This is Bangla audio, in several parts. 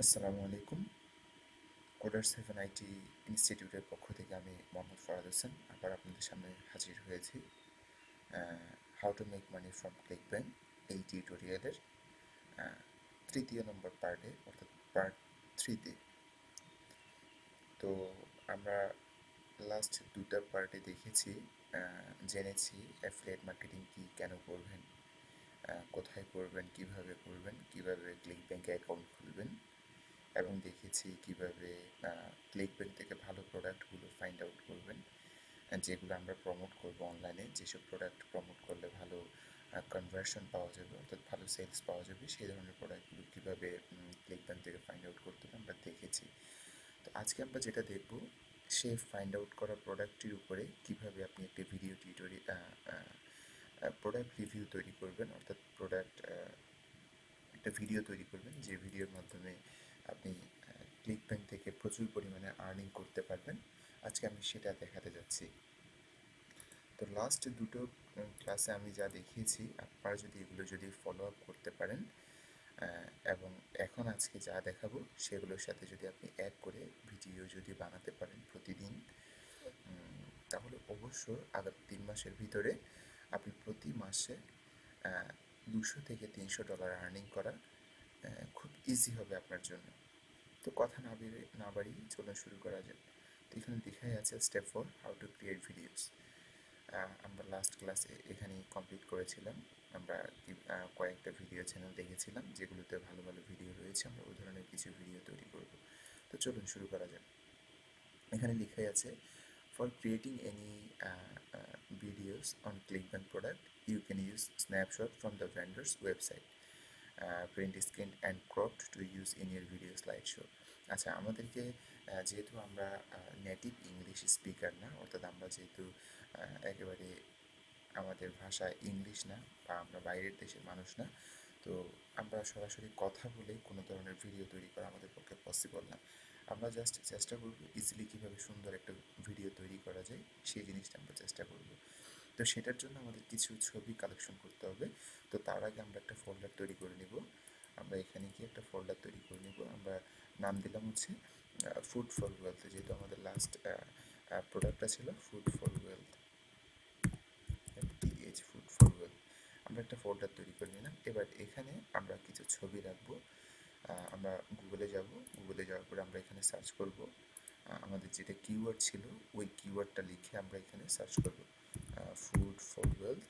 আসসালামু আলাইকুম। কোডার 7 আইটি ইনস্টিটিউটের পক্ষ থেকে আমি মোহাম্মদ ফরাদ হোসেন আবার আপনাদের সামনে হাজির হয়েছি how to make money from click bank এই টিউটোরিয়ালের তৃতীয় নম্বর পার্টে অর্থাৎ পার্ট 3তে। তো আমরা লাস্ট দুটা পার্টে দেখেছি, জেনেছি অ্যাফিলিয়েট মার্কেটিং কি, কেন করবেন, কোথায় করবেন, কিভাবে করবেন, কিভাবে ক্লিক ব্যাংকে অ্যাকাউন্ট খুলবেন, এবং দেখেছি কিভাবে ক্লিকব্যাংক থেকে ভালো প্রোডাক্টগুলো ফাইন্ড আউট করবেন, যেগুলো আমরা প্রমোট করব অনলাইনে। যেসব প্রোডাক্ট প্রমোট করলে ভালো কনভার্সন পাওয়া যাবে, অর্থাৎ ভালো সেলস পাওয়া যাবে, সেই ধরনের প্রোডাক্টগুলো কীভাবে ক্লিকব্যাংক থেকে ফাইন্ড আউট করতে হবে আমরা দেখেছি। তো আজকে আমরা যেটা দেখব, সেই ফাইন্ড আউট করা প্রোডাক্টটির উপরে কীভাবে আপনি একটি ভিডিও প্রোডাক্ট রিভিউ তৈরি করবেন, অর্থাৎ প্রোডাক্ট একটা ভিডিও তৈরি করবেন, যে ভিডিওর মাধ্যমে আপনি ক্লিকব্যাংক থেকে প্রচুর পরিমাণে আর্নিং করতে পারবেন। আজকে আমি সেটা দেখাতে যাচ্ছি। তো লাস্ট দুটো ক্লাসে আমি যা দেখিয়েছি, আপনারা যদি এগুলো ফলো আপ করতে পারেন এবং এখন আজকে যা দেখাবো সেগুলোর সাথে যদি আপনি অ্যাড করে ভিডিও যদি বানাতে পারেন প্রতিদিন, তাহলে অবশ্য আগামী 3 মাসের ভিতরে আপনি প্রতি মাসে $200 থেকে $300 আর্নিং করা খুব ইজি হবে আপনার জন্য। তো কথা না বাড়িয়ে চলুন শুরু করা যাক। তো এখানে দেখাই আছে step 4, how to create videos. আমরা লাস্ট ক্লাসে এখানেই কমপ্লিট করেছিলাম। আমরা কয়েকটা ভিডিও চ্যানেল দেখেছিলাম যেগুলোতে ভালো ভালো ভিডিও রয়েছে। আমরা ওই ধরনের কিছু ভিডিও তৈরি করব। তো চলুন শুরু করা যাক। এখানে লেখাই আছে, for creating any videos on Clickbank product, you can use snapshot from the vendor's website, print screen and cropped to use in your video slideshow. আচ্ছা, আমাদেরকে যেহেতু আমরা নেটিভ ইংলিশ স্পিকার না, অর্থাৎ আমরা যেহেতু একেবারে আমাদের ভাষা ইংলিশ না, বা আমরা বাইরের দেশের মানুষ না, তো আমরা সরাসরি কথা বলে কোনো ধরনের ভিডিও তৈরি করা আমাদের পক্ষে পসিবল না। আমরা জাস্ট চেষ্টা করব ইজিলি কীভাবে সুন্দর একটা ভিডিও তৈরি করা যায়, সেই জিনিসটা আমরা চেষ্টা করব। তো সেটার জন্য আমাদের কিছু ছবি কালেকশন করতে হবে। তো তার আগে আমরা একটা ফোল্ডার তৈরি করে নিব। আমরা এখানে গিয়ে একটা ফোল্ডার তৈরি করে নিব। আমরা নাম দিলাম হচ্ছে ফুড ফর ওয়েলথ, যেহেতু আমাদের লাস্ট প্রোডাক্টটা ছিল food for wealth, food for wealth. আমরা একটা ফোল্ডার তৈরি করে নিলাম। এবার এখানে আমরা কিছু ছবি রাখবো। আমরা গুগলে যাওয়ার পরে আমরা এখানে সার্চ করব। আমাদের যেটা কিওয়ার্ড ছিল ওই কিওয়ার্ডটা লিখে আমরা এখানে সার্চ করব ফুড ফর ওয়েলথ,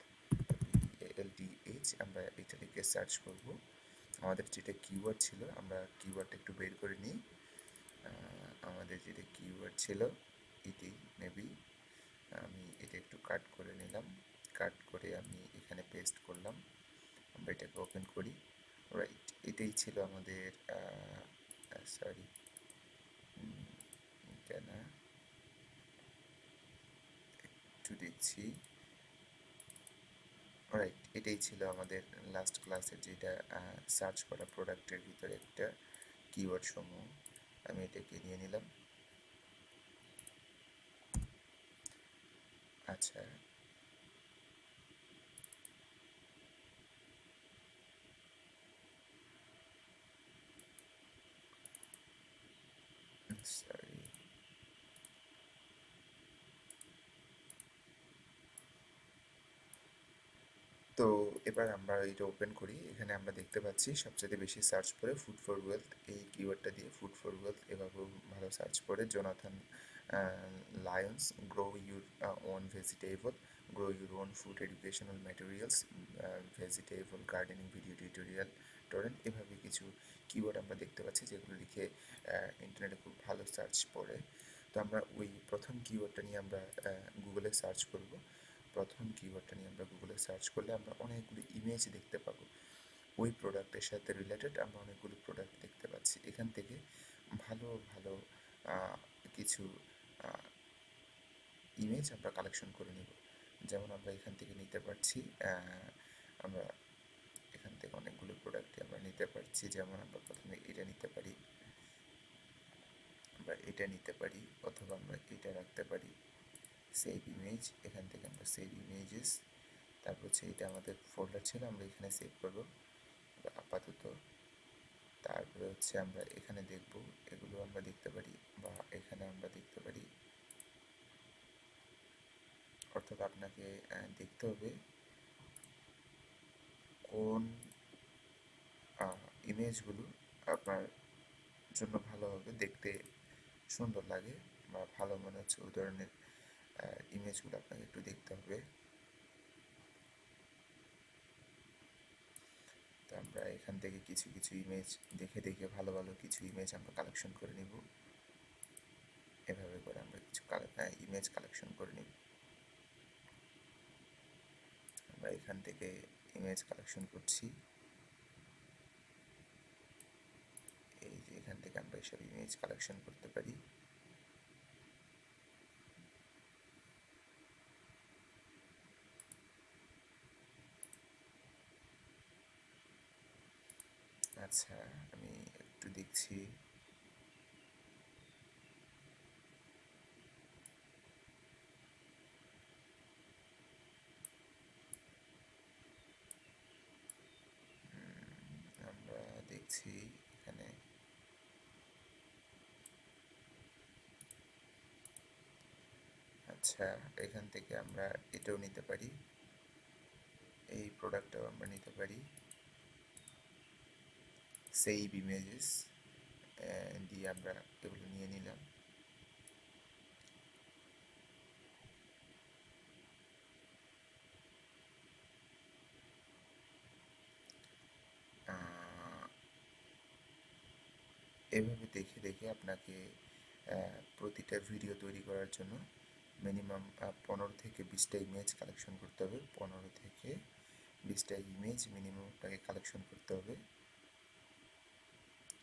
VALTH, আমরা এটা লিখে সার্চ করব। আমাদের যেটা কিওয়ার্ড ছিল, আমরা কিওয়ার্ডটা একটু বের করে নিই। আমাদের যেটা কিওয়ার্ড ছিল এটি, মেবি আমি এটা একটু কাট করে নিলাম। কাট করে আমি এখানে পেস্ট করলাম। আমরা এটাকে ওপেন করি। রাইট, এটাই ছিল আমাদের, সরি, এটা না, একটু দেখছি। রাইট, এটাই ছিল আমাদের লাস্ট ক্লাসের যেটা সার্চ করা প্রোডাক্টের ভিতরে একটা কিওয়ার্ড সমূহ। আমি এটাকে নিয়ে নিলাম। আচ্ছা, সরি। তো এবার আমরা এটা ওপেন করি। এখানে আমরা দেখতে পাচ্ছি সবচেয়ে বেশি সার্চ পড়ে ফুড ফর ওয়েলথ, এই কিওয়ার্ডটা দিয়ে ফুড ফর ওয়েলথ এভাবেও ভালো সার্চ পড়ে। Jonathan Lions, grow your own vegetable, grow your own food educational materials, vegetable gardening video tutorial, torrent, এভাবে কিছু কিওয়ার্ড আমরা দেখতে পাচ্ছি যেগুলো লিখে ইন্টারনেটে খুব ভালো সার্চ পড়ে। তো আমরা ওই প্রথম কিওয়ার্ডটা নিয়ে আমরা গুগলে সার্চ করব। প্রথম কিওয়ার্ডটা নিয়ে আমরা গুগলে সার্চ করলে আমরা অনেকগুলো ইমেজ দেখতে পাবো। ওই প্রোডাক্টের সাথে রিলেটেড আমরা অনেকগুলো প্রোডাক্ট দেখতে পাচ্ছি। এখান থেকে ভালো ভালো কিছু ইমেজ আমরা কালেকশন করে নেব। যেমন আমরা এখান থেকে নিতে পারছি, আমরা এখান থেকে অনেকগুলো প্রোডাক্টই আমরা নিতে পারছি। যেমন আমরা প্রথমে এটা নিতে পারি, আমরা এটা নিতে পারি, অথবা আমরা এটা রাখতে পারি সেভ ইমেজ। এখান থেকে আমরা সেভ ইমেজেস, তারপর হচ্ছে এটা আমাদের ফোল্ডার ছিল, আমরা এখানে সেভ করব আপাতত। তারপরে হচ্ছে আমরা এখানে দেখব, এগুলো আমরা দেখতে পারি বা এখানে আমরা দেখতে পারি। অর্থাৎ আপনাকে দেখতে হবে কোন ইমেজগুলো আপনার জন্য ভালো হবে, দেখতে সুন্দর লাগে বা ভালো মনে হচ্ছে, ওই ধরনের ইমেজগুলো আপনাকে একটু দেখতে হবে। তো আমরা এখান থেকে কিছু কিছু ইমেজ দেখে দেখে ভালো ভালো কিছু ইমেজ আমরা কালেকশন করে নিব। এভাবে করে আমরা কিছু ইমেজ কালেকশন করে নিব। আমরা এখান থেকে ইমেজ কালেকশন করছি। এই যে এখান থেকে আমরা এসব ইমেজ কালেকশন করতে পারি। আচ্ছা, আমি একটু দেখছি। আমরা দেখছি এখানে। আচ্ছা, এখান থেকে আমরা এটাও নিতে পারি, এই প্রোডাক্টটাও আমরা নিতে পারি। সেভ ইমেজেস দিয়ে আমরা এগুলো নিয়ে নিলাম। এভাবে দেখে দেখে আপনাকে প্রতিটা ভিডিও তৈরি করার জন্য মিনিমাম 15 থেকে 20টা ইমেজ কালেকশন করতে হবে। 15 থেকে 20টা ইমেজ মিনিমাম আপনাকে কালেকশন করতে হবে।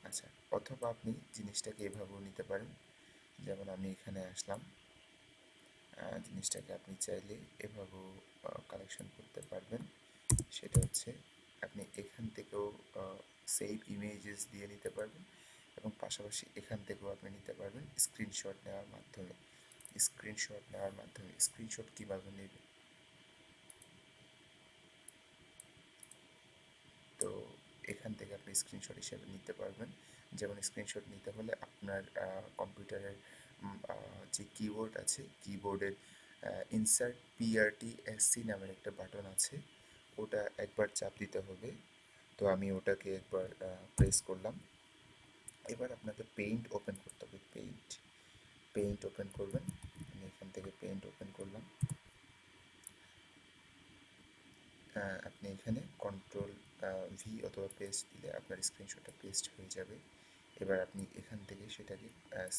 আচ্ছা, অথবা আপনি জিনিসটাকে এভাবেও নিতে পারেন, যেমন আমি এখানে আসলাম, জিনিসটাকে আপনি চাইলে এভাবেও কালেকশন করতে পারবেন। সেটা হচ্ছে আপনি এখান থেকেও সেভ ইমেজেস দিয়ে নিতে পারবেন এবং পাশাপাশি এখান থেকেও আপনি নিতে পারবেন স্ক্রিনশট নেওয়ার মাধ্যমে। স্ক্রিনশট কীভাবে নেবেন? তো এখান থেকে আপনি স্ক্রিনশট হিসেবে নিতে পারবেন। যেমন স্ক্রিনশট নিতে হলে আপনার কম্পিউটারের যে কিবোর্ড আছে, কিবোর্ডের ইনসার্ট PRTSC নামের একটা বাটন আছে, ওটা একবার চাপ দিতে হবে। তো আমি ওটাকে একবার প্রেস করলাম। এবার আপনাকে পেইন্ট ওপেন করতে হবে। পেইন্ট ওপেন করবেন। আমি এখান থেকে পেইন্ট ওপেন করলাম। আপনি এখানে কন্ট্রোল ভি অথবা পেস্ট দিলে আপনার স্ক্রিনশটটা পেস্ট হয়ে যাবে। এবার আপনি এখান থেকে সেটাকে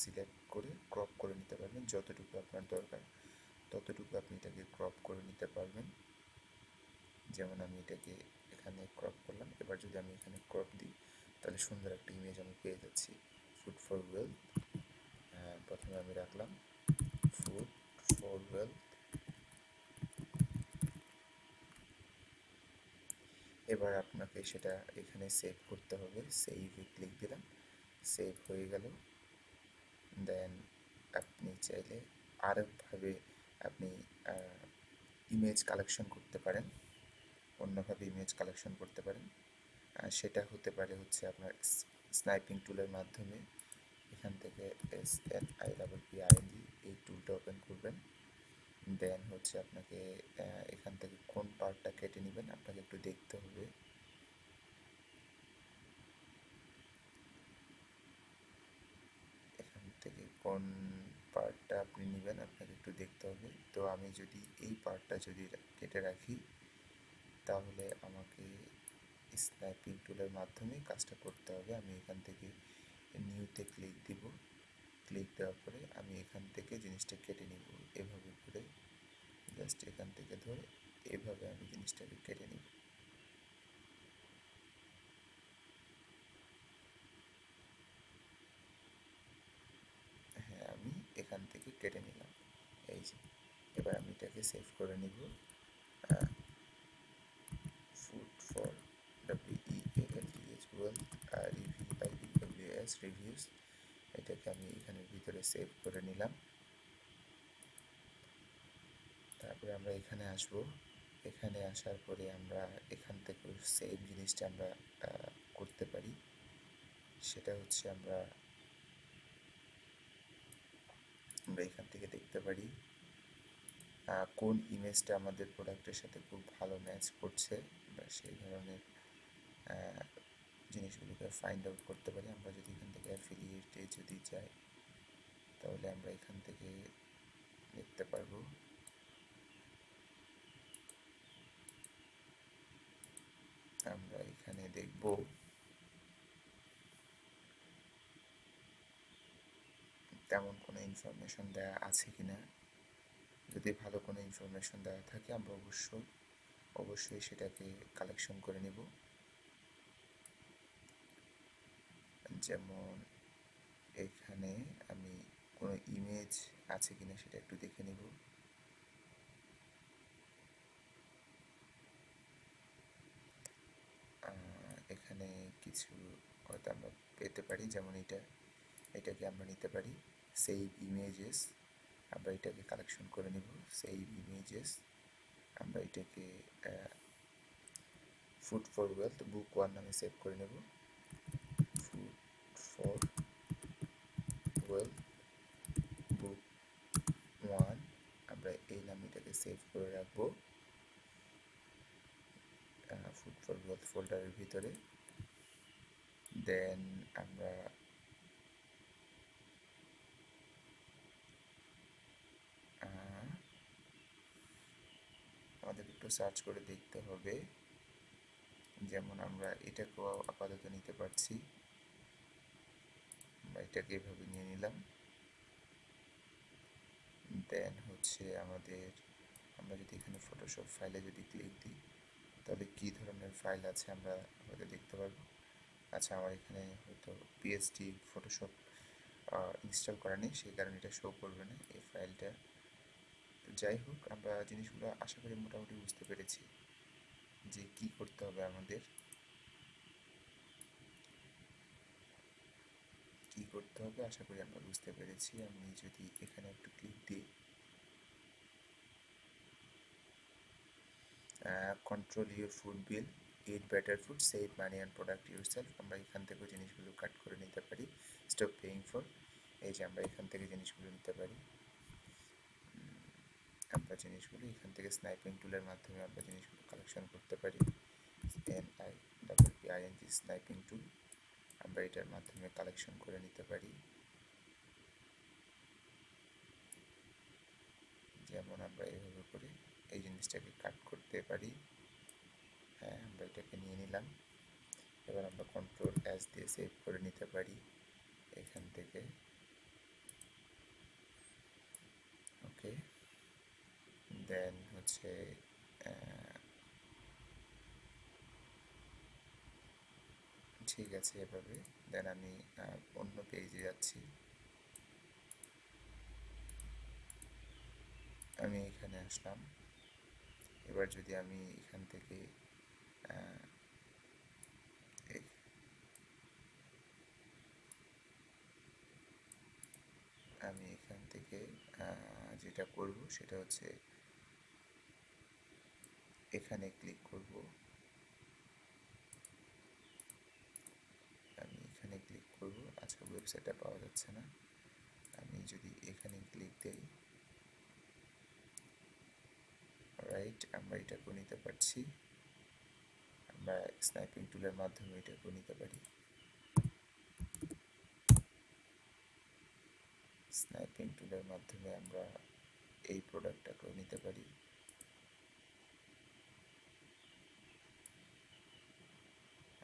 সিলেক্ট করে ক্রপ করে নিতে পারবেন। যতটুকু আপনার দরকার ততটুকু আপনি এটাকে ক্রপ করে নিতে পারবেন। যেমন আমি এটাকে এখানে ক্রপ করলাম। এবার যদি আমি এখানে ক্রপ দিই তাহলে সুন্দর একটা ইমেজ আমি পেয়ে যাচ্ছি। ফুড ফর ওয়েলথ, প্রথমে আমি রাখলাম ফুড ফর ওয়েলথ। এবার আপনাকে সেটা এখানে সেভ করতে হবে। সেভে ক্লিক দিলাম, সেভ হয়ে গেল। দেন আপনি চাইলে আরেকভাবে আপনি ইমেজ কালেকশন করতে পারেন, অন্যভাবে ইমেজ কালেকশন করতে পারেন। সেটা হতে পারে হচ্ছে আপনার স্নাইপিং টুলের মাধ্যমে। এখান থেকে SNIPPING এই টুলটা ওপেন করবেন। দেন হচ্ছে আপনাকে এখান থেকে কোন পার্টটা কেটে নেবেন আপনাকে একটু দেখতে হবে। এখান থেকে কোন পার্টটা আপনি নেবেন আপনাকে একটু দেখতে হবে। তো আমি যদি এই পার্টটা যদি কেটে রাখি তাহলে আমাকে স্ন্যাপিং টুলের মাধ্যমে কাজটা করতে হবে। আমি এখান থেকে নিউতে ক্লিক দিব। ক্লিক দেওয়ার পরে আমি এখান থেকে জিনিসটা কেটে নিব। এভাবে করে জাস্ট এখান থেকে ধরে এভাবে আমি জিনিসটাকে কেটে নিব। হ্যাঁ, আমি এখান থেকে কেটে নিলাম। এই যে, এবার আমি এটাকে সেভ করে নিব। Food for WEALTH REVIEWS reviews, এটাকে আমি এখানের ভিতরে সেভ করে নিলাম। তারপরে আমরা এখানে আসব। এখানে আসার পরে আমরা এখান থেকে সেভ জিনিসটা আমরা করতে পারি। সেটা হচ্ছে আমরা এখান থেকে দেখতে পারি কোন ইমেজটা আমাদের প্রোডাক্টের সাথে খুব ভালো ম্যাচ করছে, বা সেই ধরনের জিনিসগুলোকে ফাইন্ড আউট করতে পারি। আমরা যদি এখান থেকে অ্যাফিলিয়েটে যদি যাই, তাহলে আমরা এখান থেকে দেখতে পারবো আমরা এখানে দেখব তেমন কোনো ইনফরমেশন দেওয়া আছে কিনা। যদি ভালো কোনো ইনফরমেশন দেওয়া থাকে আমরা অবশ্যই সেটাকে কালেকশন করে নেব। যেমন এখানে আমি কোনো ইমেজ আছে কিনা সেটা একটু দেখে নেব। এখানে কিছু হয়তো আমরা পেতে পারি, যেমন এটাকে আমরা নিতে পারি সেভ ইমেজেস। আমরা এটাকে কালেকশন করে নেব সেভ ইমেজেস। আমরা এটাকে ফুড ফর ওয়েলথ বুক 1 নামে সেভ করে নেব। ফুড ফর ওয়েলথ বুক 1 আমরা এই নামে এটাকে সেভ করে রাখবো ফুড ফর ওয়েলথ ফোল্ডারের ভিতরে। দেন আমরা আমাদের একটু সার্চ করে দেখতে হবে। যেমন আমরা এটাকেও আপাতত নিতে পারছি, আমরা এটাকে এভাবে নিয়ে নিলাম। দেন হচ্ছে আমরা যদি এখানে ফটোশপ ফাইলে যদি ক্লিক দিই, তাহলে কী ধরনের ফাইল আছে আমরা হয়তো দেখতে পারবো। আচ্ছা, আমার এখানে হয়তো পিএসডি ফটোশপ ইনস্টল করা নেই, সেই কারণে এটা শো করবে না এই ফাইলটা। তো যাই হোক, আমরা জিনিসগুলো আশা করি মোটামুটি বুঝতে পেরেছি যে কি করতে হবে আমাদের, আশা করি আমরা বুঝতে পেরেছি। আমি যদি এখানে একটু ক্লিক দিই, control your food bill, it better food, save money and product your self, আমরা এখান থেকে জিনিসগুলো কাট করে নিতে পারি। স্টপ পেইং ফর, এই যে আমরা এখান থেকে জিনিসগুলো নিতে পারি। আমরা জিনিসগুলো এখান থেকে স্নাইপিং টুলের মাধ্যমে আমরা জিনিসগুলো কালেকশন করতে পারি। NIPPING স্নাইপিং টুল, আমরা এটার মাধ্যমে কালেকশন করে নিতে পারি। যেমন আমরা এইভাবে করে এই জিনিসটাকে কাট করতে পারি। হ্যাঁ, আমরা এটাকে নিয়ে নিলাম। এবার আমরা কন্ট্রোল S দিয়ে সেভ করে নিতে পারি এখান থেকে। ওকে, দেন হচ্ছে ঠিক আছে এভাবে। দেন আমি অন্য পেজে যাচ্ছি। আমি এখানে আসলাম। এবার যদি আমি এখান থেকে যেটা করব সেটা হচ্ছে এখানে ক্লিক করব। আমি এখানে ক্লিক করব। আচ্ছা, ওয়েবসাইটটা পাওয়া যাচ্ছে না। আমি যদি এখানে ক্লিক দেই, রাইট, আমরা এটাকেও নিতে পারছি। আমরা স্নাইপিং টুলের মাধ্যমে এটাকেও নিতে পারি। স্নাইপিং টুলের মাধ্যমে আমরা এই প্রোডাক্টটাকেও নিতে পারি।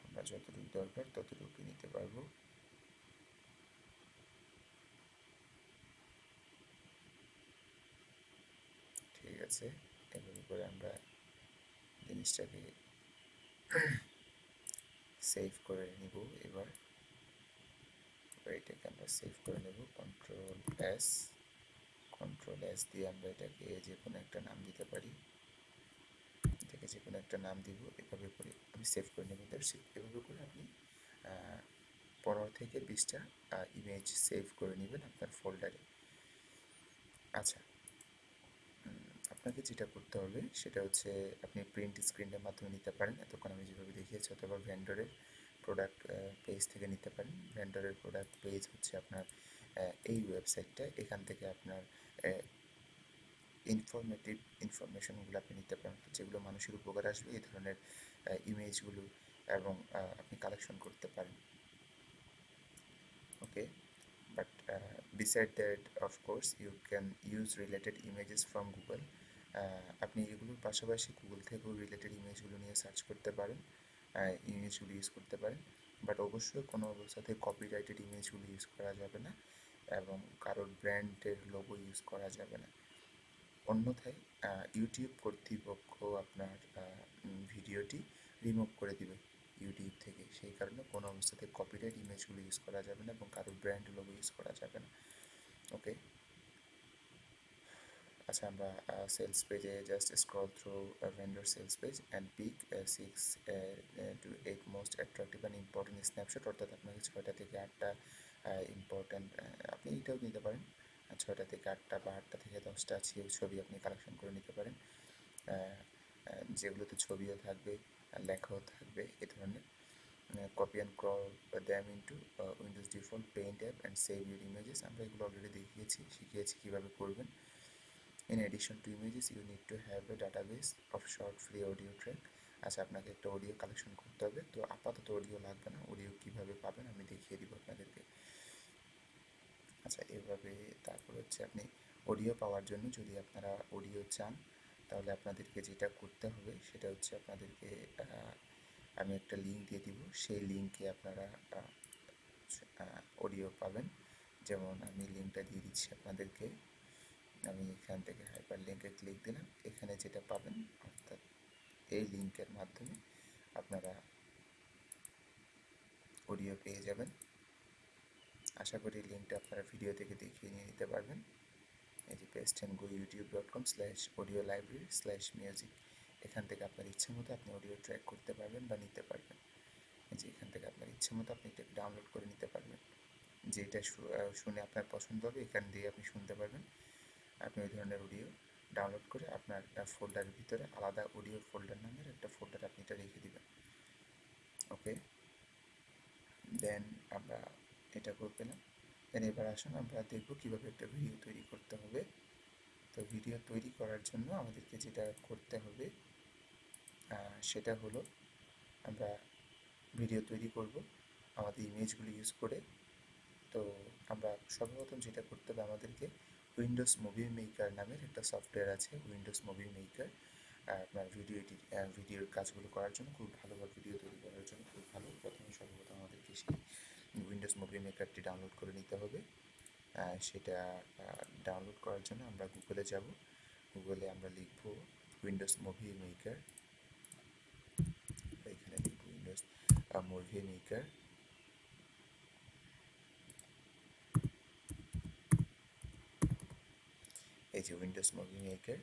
আমরা যতটুকু দরকার ততটুকু নিতে পারবো। ঠিক আছে, এভাবে করে আমরা জিনিসটাকে সেভ করে নিব। এবার এটাকে আমরা সেভ করে নেব। কন্ট্রোল এস দিয়ে আমরা এটাকে যে কোনো একটা নাম দিতে পারি। এটাকে যে কোনো একটা নাম দিব। এভাবে করে আমি সেভ করে নেব। এভাবে করে আপনি 15 থেকে 20টা ইমেজ সেভ করে নেবেন আপনার ফোল্ডারে। আচ্ছা, আপনাকে যেটা করতে হবে সেটা হচ্ছে আপনি প্রিন্ট স্ক্রিনের মাধ্যমে নিতে পারেন, এতক্ষণ আমি যেভাবে দেখিয়েছি, অথবা ভেন্ডরের প্রোডাক্ট পেজ থেকে নিতে পারেন। ভেন্ডরের প্রোডাক্ট পেজ হচ্ছে আপনার এই ওয়েবসাইটটা। এখান থেকে আপনার ইনফরমেটিভ ইনফরমেশনগুলো আপনি নিতে পারেন, যেগুলো মানুষের উপকার আসবে এই ধরনের ইমেজগুলো, এবং আপনি কালেকশন করতে পারেন। ওকে, but beside that of course you can use related images from Google. আপনি এগুলোর পাশাপাশি গুগল থেকেও রিলেটেড ইমেজগুলো নিয়ে সার্চ করতে পারেন, ইমেজগুলো ইউজ করতে পারেন, বাট অবশ্যই কোনো অবস্থাতে কপিরাইটেড ইমেজগুলো ইউজ করা যাবে না এবং কারোর ব্র্যান্ডের লোগো ইউজ করা যাবে না। অন্যথায় ইউটিউব কর্তৃপক্ষ আপনার ভিডিওটি রিমুভ করে দিবে ইউটিউব থেকে। সেই কারণে কোনো অবস্থাতে কপিরাইট ইমেজগুলো ইউজ করা যাবে না এবং কারোর ব্র্যান্ড লোগো ইউজ করা যাবে না। ওকে, আচ্ছা, আমরা সেলস পেজে just scroll through vendor sales page and pick 6 to 8 most attractive and important snapshot, অর্থাৎ আপনাকে 6টা থেকে 8টা ইম্পর্টেন্ট, আপনি এটাও নিতে পারেন 6টা থেকে 8টা বা 8টা থেকে 10টা ছবি আপনি কালেকশন করে নিতে পারেন, যেগুলোতে ছবিও থাকবে লেখাও থাকবে এই ধরনের। Copy and crop them into Windows default paint app and save your images. আমরা এগুলো অলরেডি শিখিয়েছি কীভাবে করবেন। In addition to images, you need to have a database of short free audio track. আচ্ছা, আপনাকে একটা অডিও কালেকশন করতে হবে, তো আপাতত অডিও লাগবে না। অডিও কীভাবে পাবেন আমি দেখিয়ে দিব আপনাদেরকে। আচ্ছা, এভাবে তারপর হচ্ছে আপনি অডিও পাওয়ার জন্য যদি আপনারা অডিও চান তাহলে আপনাদেরকে যেটা করতে হবে সেটা হচ্ছে আপনাদেরকে আমি একটা লিঙ্ক দিয়ে দিব, সেই লিঙ্কে আপনারা অডিও পাবেন। যেমন আমি লিঙ্কটা দিয়ে দিচ্ছি আপনাদেরকে, আমি এখান থেকে হাইপার লিঙ্কে ক্লিক দিলাম, এখানে যেটা পাবেন অর্থাৎ এই লিঙ্কের মাধ্যমে আপনারা অডিও পেয়ে যাবেন। আশা করি লিঙ্কটা আপনারা ভিডিও থেকে দেখিয়ে নিয়ে নিতে পারবেন। এই যে পেস্ট অ্যান্ড গো youtube.com/audio-library/music, এখান থেকে আপনার ইচ্ছে মতো আপনি অডিও ট্র্যাক করতে পারবেন বা নিতে পারবেন। এই যে এখান থেকে আপনার ইচ্ছে মতো আপনি এটাকে ডাউনলোড করে নিতে পারবেন, যেটা শুনে আপনার পছন্দ হবে এখান দিয়ে আপনি শুনতে পারবেন। আপনি ওই ধরনের অডিও ডাউনলোড করে আপনার ফোল্ডারের ভিতরে আলাদা অডিও ফোল্ডার নামের একটা ফোল্ডার আপনি এটা রেখে দেবেন। ওকে, দেন আমরা এটা করে পেলাম। দেন এবার আসুন আমরা দেখব কীভাবে একটা ভিডিও তৈরি করতে হবে। তো ভিডিও তৈরি করার জন্য আমাদেরকে যেটা করতে হবে সেটা হলো আমরা ভিডিও তৈরি করব আমাদের ইমেজগুলো ইউজ করে। তো আমরা সর্বপ্রথম যেটা করতে হবে, আমাদেরকে উইন্ডোজ মুভি মেকার নামের একটা সফটওয়্যার আছে। উইন্ডোজ মুভি মেকার আপনার ভিডিওর কাজগুলো করার জন্য খুব ভালো, বা ভিডিও তৈরি করার জন্য খুব ভালো। সর্বপ্রথম আমাদেরকে সেই উইন্ডোজ মুভি মেকারটি ডাউনলোড করে নিতে হবে। সেটা ডাউনলোড করার জন্য আমরা গুগলে যাব। গুগলে আমরা লিখব উইন্ডোজ মুভি মেকার, এখানে লিখব উইন্ডোজ মুভি মেকার। এই যে উইন্ডোজ মুভি মেকার,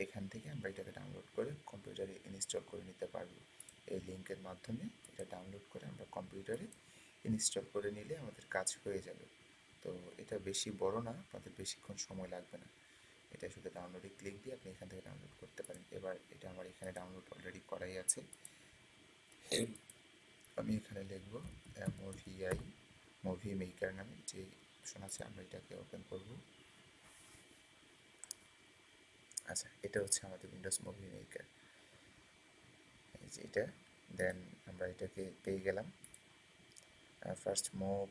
এখান থেকে আমরা এটাকে ডাউনলোড করে কম্পিউটারে ইনস্টল করে নিতে পারবো। এই লিঙ্কের মাধ্যমে এটা ডাউনলোড করে আমরা কম্পিউটারে ইনস্টল করে নিলে আমাদের কাজ হয়ে যাবে। তো এটা বেশি বড় না, আপনাদের বেশিক্ষণ সময় লাগবে না। এটা শুধু ডাউনলোডে ক্লিক দিয়ে আপনি এখান থেকে ডাউনলোড করতে পারেন। এবার এটা আমার এখানে ডাউনলোড অলরেডি করাই আছে। আমি এখানে লিখব মুভি মেকার নামে যে অপশন আছে, আমরা এটাকে ওপেন করব। আচ্ছা, এটা হচ্ছে আমাদের উইন্ডোজ মুভি মেকার, এই যে এটা। দেন আমরা এটাকে পেয়ে গেলাম। First move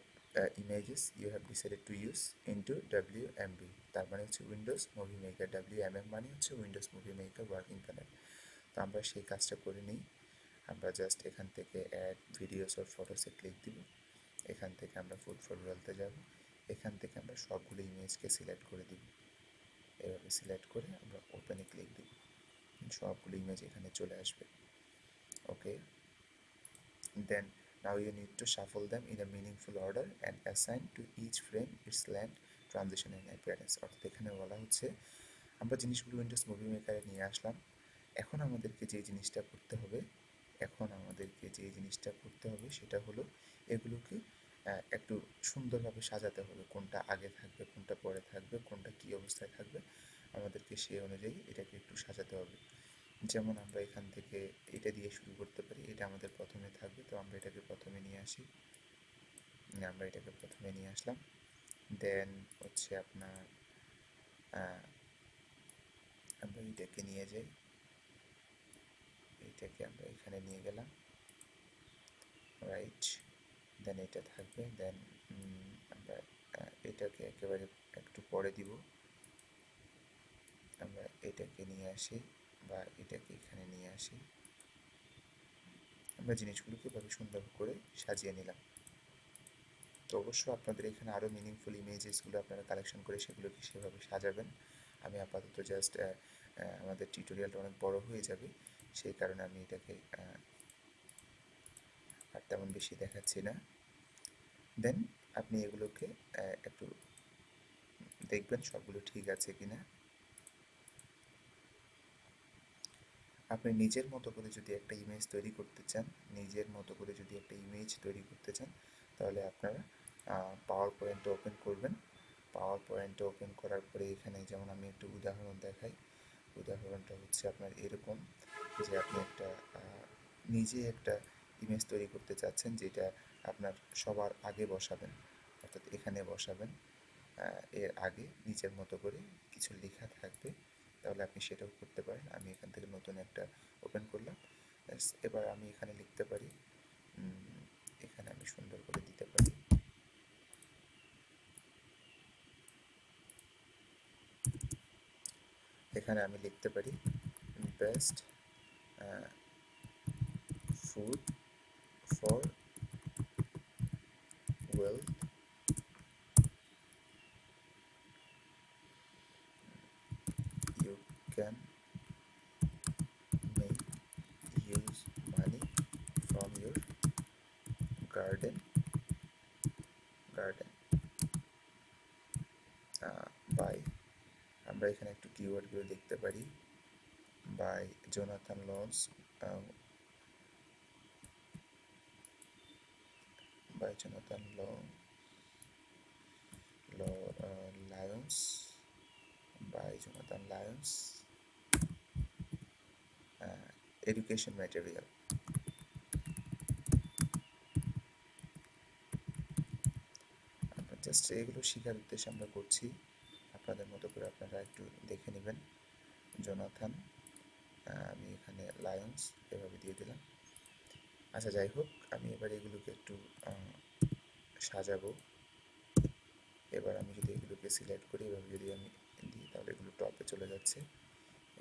images you have decided to use into WMV, তার মানে হচ্ছে উইন্ডোজ মুভি মেকার। WMM মানে হচ্ছে Windows movie maker working panel. তো আমরা সেই কাজটা করে নিই। আমরা জাস্ট এখান থেকে অ্যাড ভিডিওস অর ফটোসে ক্লিক দিব। এখান থেকে আমরা ফুড ফটোগ্রাফিতে যাব। এখান থেকে আমরা সবগুলো ইমেজকে সিলেক্ট করে দিব। এভাবে সিলেক্ট করে আমরা ওপেনে ক্লিক দিব, সবগুলো ইমেজ এখানে চলে আসবে। ওকে, then now you need to shuffle them in a meaningful order and assign to each frame its length, transition and appearance। অর্থাৎ এখানে বলা হচ্ছে আমরা জিনিসগুলো উইন্ডোজ মুভি মেকারে নিয়ে আসলাম। এখন আমাদেরকে যে জিনিসটা করতে হবে সেটা হলো এগুলোকে একটু সুন্দরভাবে সাজাতে হবে। কোনটা আগে থাকবে, কোনটা পরে থাকবে, কোনটা কী অবস্থায় থাকবে, আমাদেরকে সেই অনুযায়ী এটাকে একটু সাজাতে হবে। যেমন আমরা এখান থেকে এটা দিয়ে শুরু করতে পারি, এটা আমাদের প্রথমে থাকবে, তো আমরা এটাকে প্রথমে নিয়ে আসি, আমরা এটাকে প্রথমে নিয়ে আসলাম। দেন হচ্ছে আপনার আমরা এটাকে নিয়ে যাই, এটাকে আমরা এখানে নিয়ে গেলাম, রাইট। দেন এটা থাকবে, দেন আমরা এটাকে একেবারে একটু পরে দিব, আমরা এটাকে নিয়ে আসি বা এটাকে এখানে নিয়ে আসি, আমরা জিনিসগুলোকে এভাবে সুন্দর করে সাজিয়ে নিলাম। তো অবশ্য আপনাদের এখানে আরও মিনিংফুল ইমেজেসগুলো আপনারা কালেকশন করে সেগুলোকে সেভাবে সাজাবেন। আমি আপাতত জাস্ট আমাদের টিউটোরিয়ালটা অনেক বড় হয়ে যাবে, সেই কারণে আমি এটাকে আর তেমন বেশি দেখাচ্ছি না। দেন আপনি এগুলোকে একটু দেখবেন সবগুলো ঠিক আছে কিনা। আপনি নিজের মতো করে যদি একটা ইমেজ তৈরি করতে চান, তাহলে আপনারা পাওয়ার পয়েন্টটা ওপেন করবেন। পাওয়ার পয়েন্টটা ওপেন করার পরে এখানে যেমন আমি একটু উদাহরণ দেখাই, উদাহরণটা হচ্ছে আপনার এরকম যে আপনি নিজে একটা ইমেজ তৈরি করতে চাচ্ছেন, যেটা আপনার সবার আগে বসাবেন, অর্থাৎ এখানে বসাবেন, এর আগে নিজের মতো করে কিছু লেখা থাকবে, তাহলে আপনি সেটাও করতে পারেন। আমি এখান থেকে নতুন একটা ওপেন করলাম, এবার আমি এখানে লিখতে পারি, এখানে আমি সুন্দর করে দিতে পারি, এখানে আমি লিখতে পারি best food for wealth, you can make use money from your garden by, আমরা এখানে একটু কিওয়ার্ডগুলো লিখতে পারি, by Jonathan launch, by Jonathan Lions, by Jonathan Lyons, education material. আমরা জাস্ট এগুলো শেখার উদ্দেশ্যে আমরা করছি, আপনাদের মতো করে আপনারা একটু দেখে নেবেন। জোনাথন, আমি এখানে লায়ন্স এভাবে দিয়ে দিলাম। আচ্ছা, যাই হোক, আমি এবার এগুলোকে একটু সাজাবো। এবার আমি যদি এগুলোকে সিলেক্ট করি, এভাবে যদি আমি দিই, তাহলে এগুলো টপে চলে যাচ্ছে।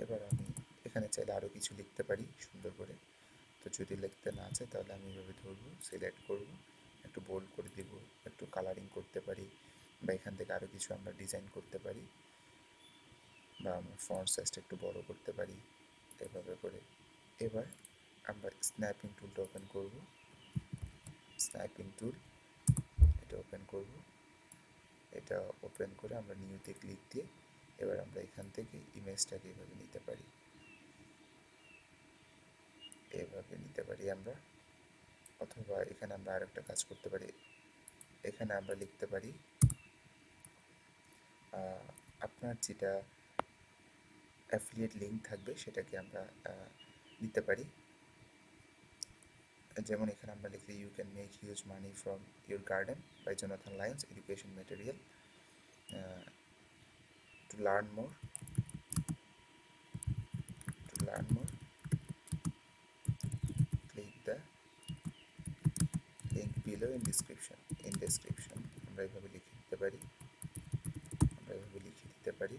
এবার আমি এখানে চাইলে আরও কিছু লিখতে পারি সুন্দর করে, তো যদি লিখতে না চাই তাহলে আমি এভাবে ধরবো, সিলেক্ট করব, একটু বোল্ড করে দিব, একটু কালারিং করতে পারি, বা এখান থেকে আরও কিছু আমরা ডিজাইন করতে পারি, বা আমরা ফন্ট সাইজটা একটু বড় করতে পারি এভাবে করে। এবার আমরা স্ন্যাপিং টুলটা ওপেন করব, স্ন্যাপিং টুল এটা ওপেন করব, এটা ওপেন করে আমরা নিউতে ক্লিক দিয়ে এবার আমরা এখান থেকে ইমেজটাকে এভাবে নিতে পারি, আমরা। অথবা এখানে আমরা আরেকটা কাজ করতে পারি, এখানে আমরা লিখতে পারি আপনার যেটা অ্যাফিলিয়েট লিঙ্ক থাকবে সেটাকে আমরা দিতে পারি। যেমন এখানে আমরা লিখি you can make huge money from your garden by Jonathan Lyons, education material. To learn more click the link below in description, আমরা এইভাবে লিখে দিতে পারি,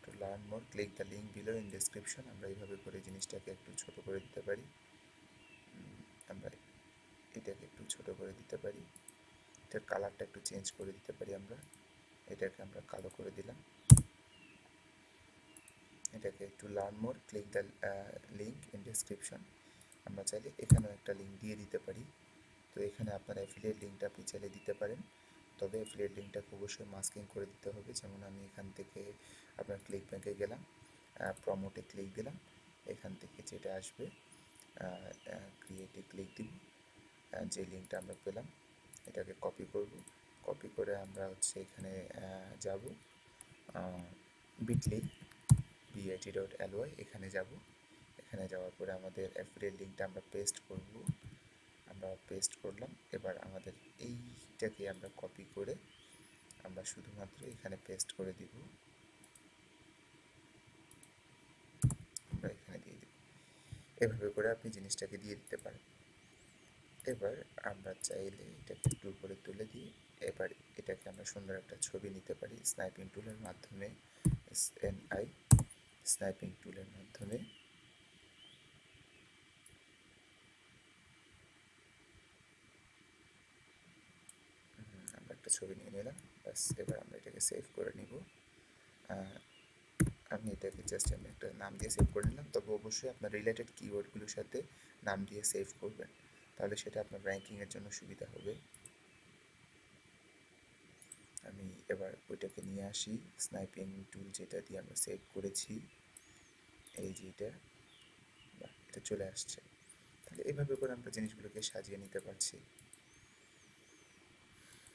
to learn more click the link below in description, আমরা এইভাবে করে জিনিসটাকে একটু ছোট করে দিতে পারি, আমরা এটাকে একটু ছোট করে দিতে পারি, এটার কালারটা একটু চেঞ্জ করে দিতে পারি, আমরা এটাকে আমরা কালো করে দিলাম, এটাকে একটু learn more click the link in description, আমরা চাইলে এখানেও একটা লিঙ্ক দিয়ে দিতে পারি। তো এখানে আপনার অ্যাফিলিয়েট লিঙ্কটা আপনি চাইলে দিতে পারেন, তবে অ্যাফিলিয়েট লিঙ্কটাকে অবশ্যই মাস্কিং করে দিতে হবে। যেমন আমি এখান থেকে আপনার ক্লিক ব্যাঙ্কে গেলাম, প্রমোটে ক্লিক দিলাম, এখান থেকে যেটা আসবে ক্রিয়েটে ক্লিক দিব, যে লিঙ্কটা আমরা পেলাম এটাকে কপি করে আমরা হচ্ছে এখানে যাব bit.ly, bit.ly এখানে যাব, এখানে যাওয়ার পরে আমাদের অ্যাফিলিয়েট লিঙ্কটা আমরা পেস্ট করব, আমরা পেস্ট করলাম। এবার আমাদের এইটাকে আমরা কপি করে আমরা শুধুমাত্র এখানে পেস্ট করে দিব, আমরা এখানে দিয়ে দিব। এভাবে করে আপনি জিনিসটাকে দিয়ে দিতে পারেন। এবার আমরা চাইলে এটাকে একটু উপরে তুলে দিই। এবার এটাকে আমরা সুন্দর একটা ছবি নিতে পারি স্নাইপিং টুলের মাধ্যমে, SNI স্নাইপিং টুলের মাধ্যমে। আমরা একটা ছবি নিয়ে নিলাম, বাস। এবার আমরা এটাকে সেভ করে নিব। আমি এটাকে জাস্ট আমি একটা নাম দিয়ে সেভ করে নিলাম, তবে অবশ্যই আপনার রিলেটেড কিওয়ার্ডগুলোর সাথে নাম দিয়ে সেভ করবেন, তাহলে সেটা আপনার র্যাঙ্কিংয়ের জন্য সুবিধা হবে। আমি এবার ওইটাকে নিয়ে আসি, স্নাইপিং টুল যেটা দিয়ে আমরা সেভ করেছি, এই যে এটা চলে আসছে। তাহলে এভাবে করে আমরা জিনিসগুলোকে সাজিয়ে নিতে পারছি।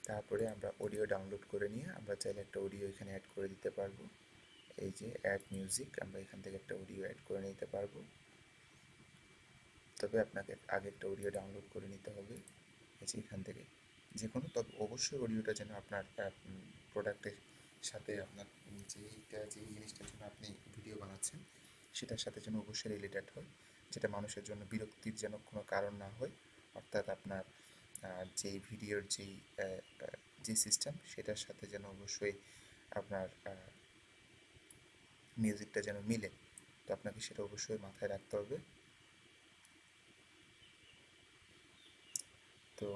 তারপরে আমরা অডিও ডাউনলোড করে নিয়ে আমরা চাইলে একটা অডিও এখানে অ্যাড করে দিতে পারবো। এই যে অ্যাড মিউজিক, আমরা এখান থেকে একটা অডিও অ্যাড করে নিতে পারবো। তবে আপনাকে আগে একটা অডিও ডাউনলোড করে নিতে হবে, এই যে এখান থেকে যে কোনো, তবে অবশ্যই অডিওটা যেন আপনার প্রোডাক্টের সাথে, আপনার যে জিনিসটার জন্য আপনি ভিডিও বানাচ্ছেন সেটার সাথে যেন অবশ্যই রিলেটেড হয়, যেটা মানুষের জন্য বিরক্তির যেন কোনো কারণ না হয়। অর্থাৎ আপনার যেই ভিডিওর যে সিস্টেম সেটার সাথে যেন অবশ্যই আপনার মিউজিকটা যেন মিলে। তো আপনাকে সেটা অবশ্যই মাথায় রাখতে হবে। তো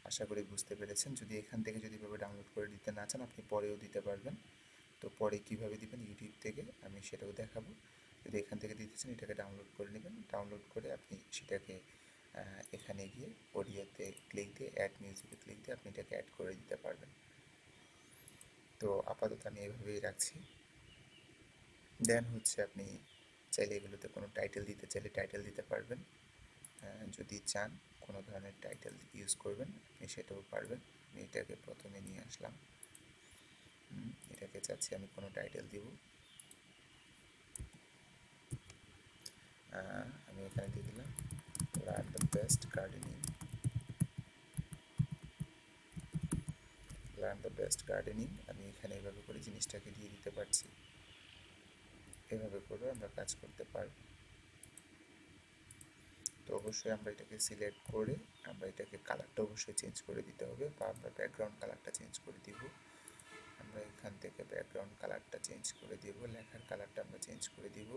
আশা করি বুঝতে পেরেছেন। যদি এখান থেকে যদি এভাবে ডাউনলোড করে দিতে না চান, আপনি পরেও দিতে পারবেন। তো পরে কীভাবে দিবেন ইউটিউব থেকে আমি সেটাও দেখাবো। যদি এখান থেকে দিতে চান, এটাকে ডাউনলোড করে নেবেন, ডাউনলোড করে আপনি সেটাকে এখানে গিয়ে অডিওতে ক্লিক দিয়ে অ্যাড মিউজিকে ক্লিক দিয়ে আপনি এটাকে অ্যাড করে দিতে পারবেন। তো আপাতত আমি এভাবেই রাখছি। দেন হচ্ছে আপনি চাইলে এগুলোতে কোনো টাইটেল দিতে চাইলে টাইটেল দিতে পারবেন। যদি চান কোনো ধরনের টাইটেল ইউজ করবেন আপনি সেটাও পারবেন। আমি এটাকে প্রথমে নিয়ে আসলাম, এটাকে চাচ্ছি আমি কোনো টাইটেল দিব। আমি এখানে দিয়ে দিলাম learn the best gardening, learn the best gardening. আমি এখানে এভাবে করে জিনিসটাকে দিয়ে দিতে পারছি। এভাবে করে আমরা কাজ করতে পারব। তো অবশ্যই আমরা এটাকে সিলেক্ট করে আমরা এটাকে কালারটা অবশ্যই চেঞ্জ করে দিতে হবে, বা আমরা ব্যাকগ্রাউন্ড কালারটা চেঞ্জ করে দিব। আমরা এখান থেকে ব্যাকগ্রাউন্ড কালারটা চেঞ্জ করে দিব, লেখার কালারটা আমরা চেঞ্জ করে দিব,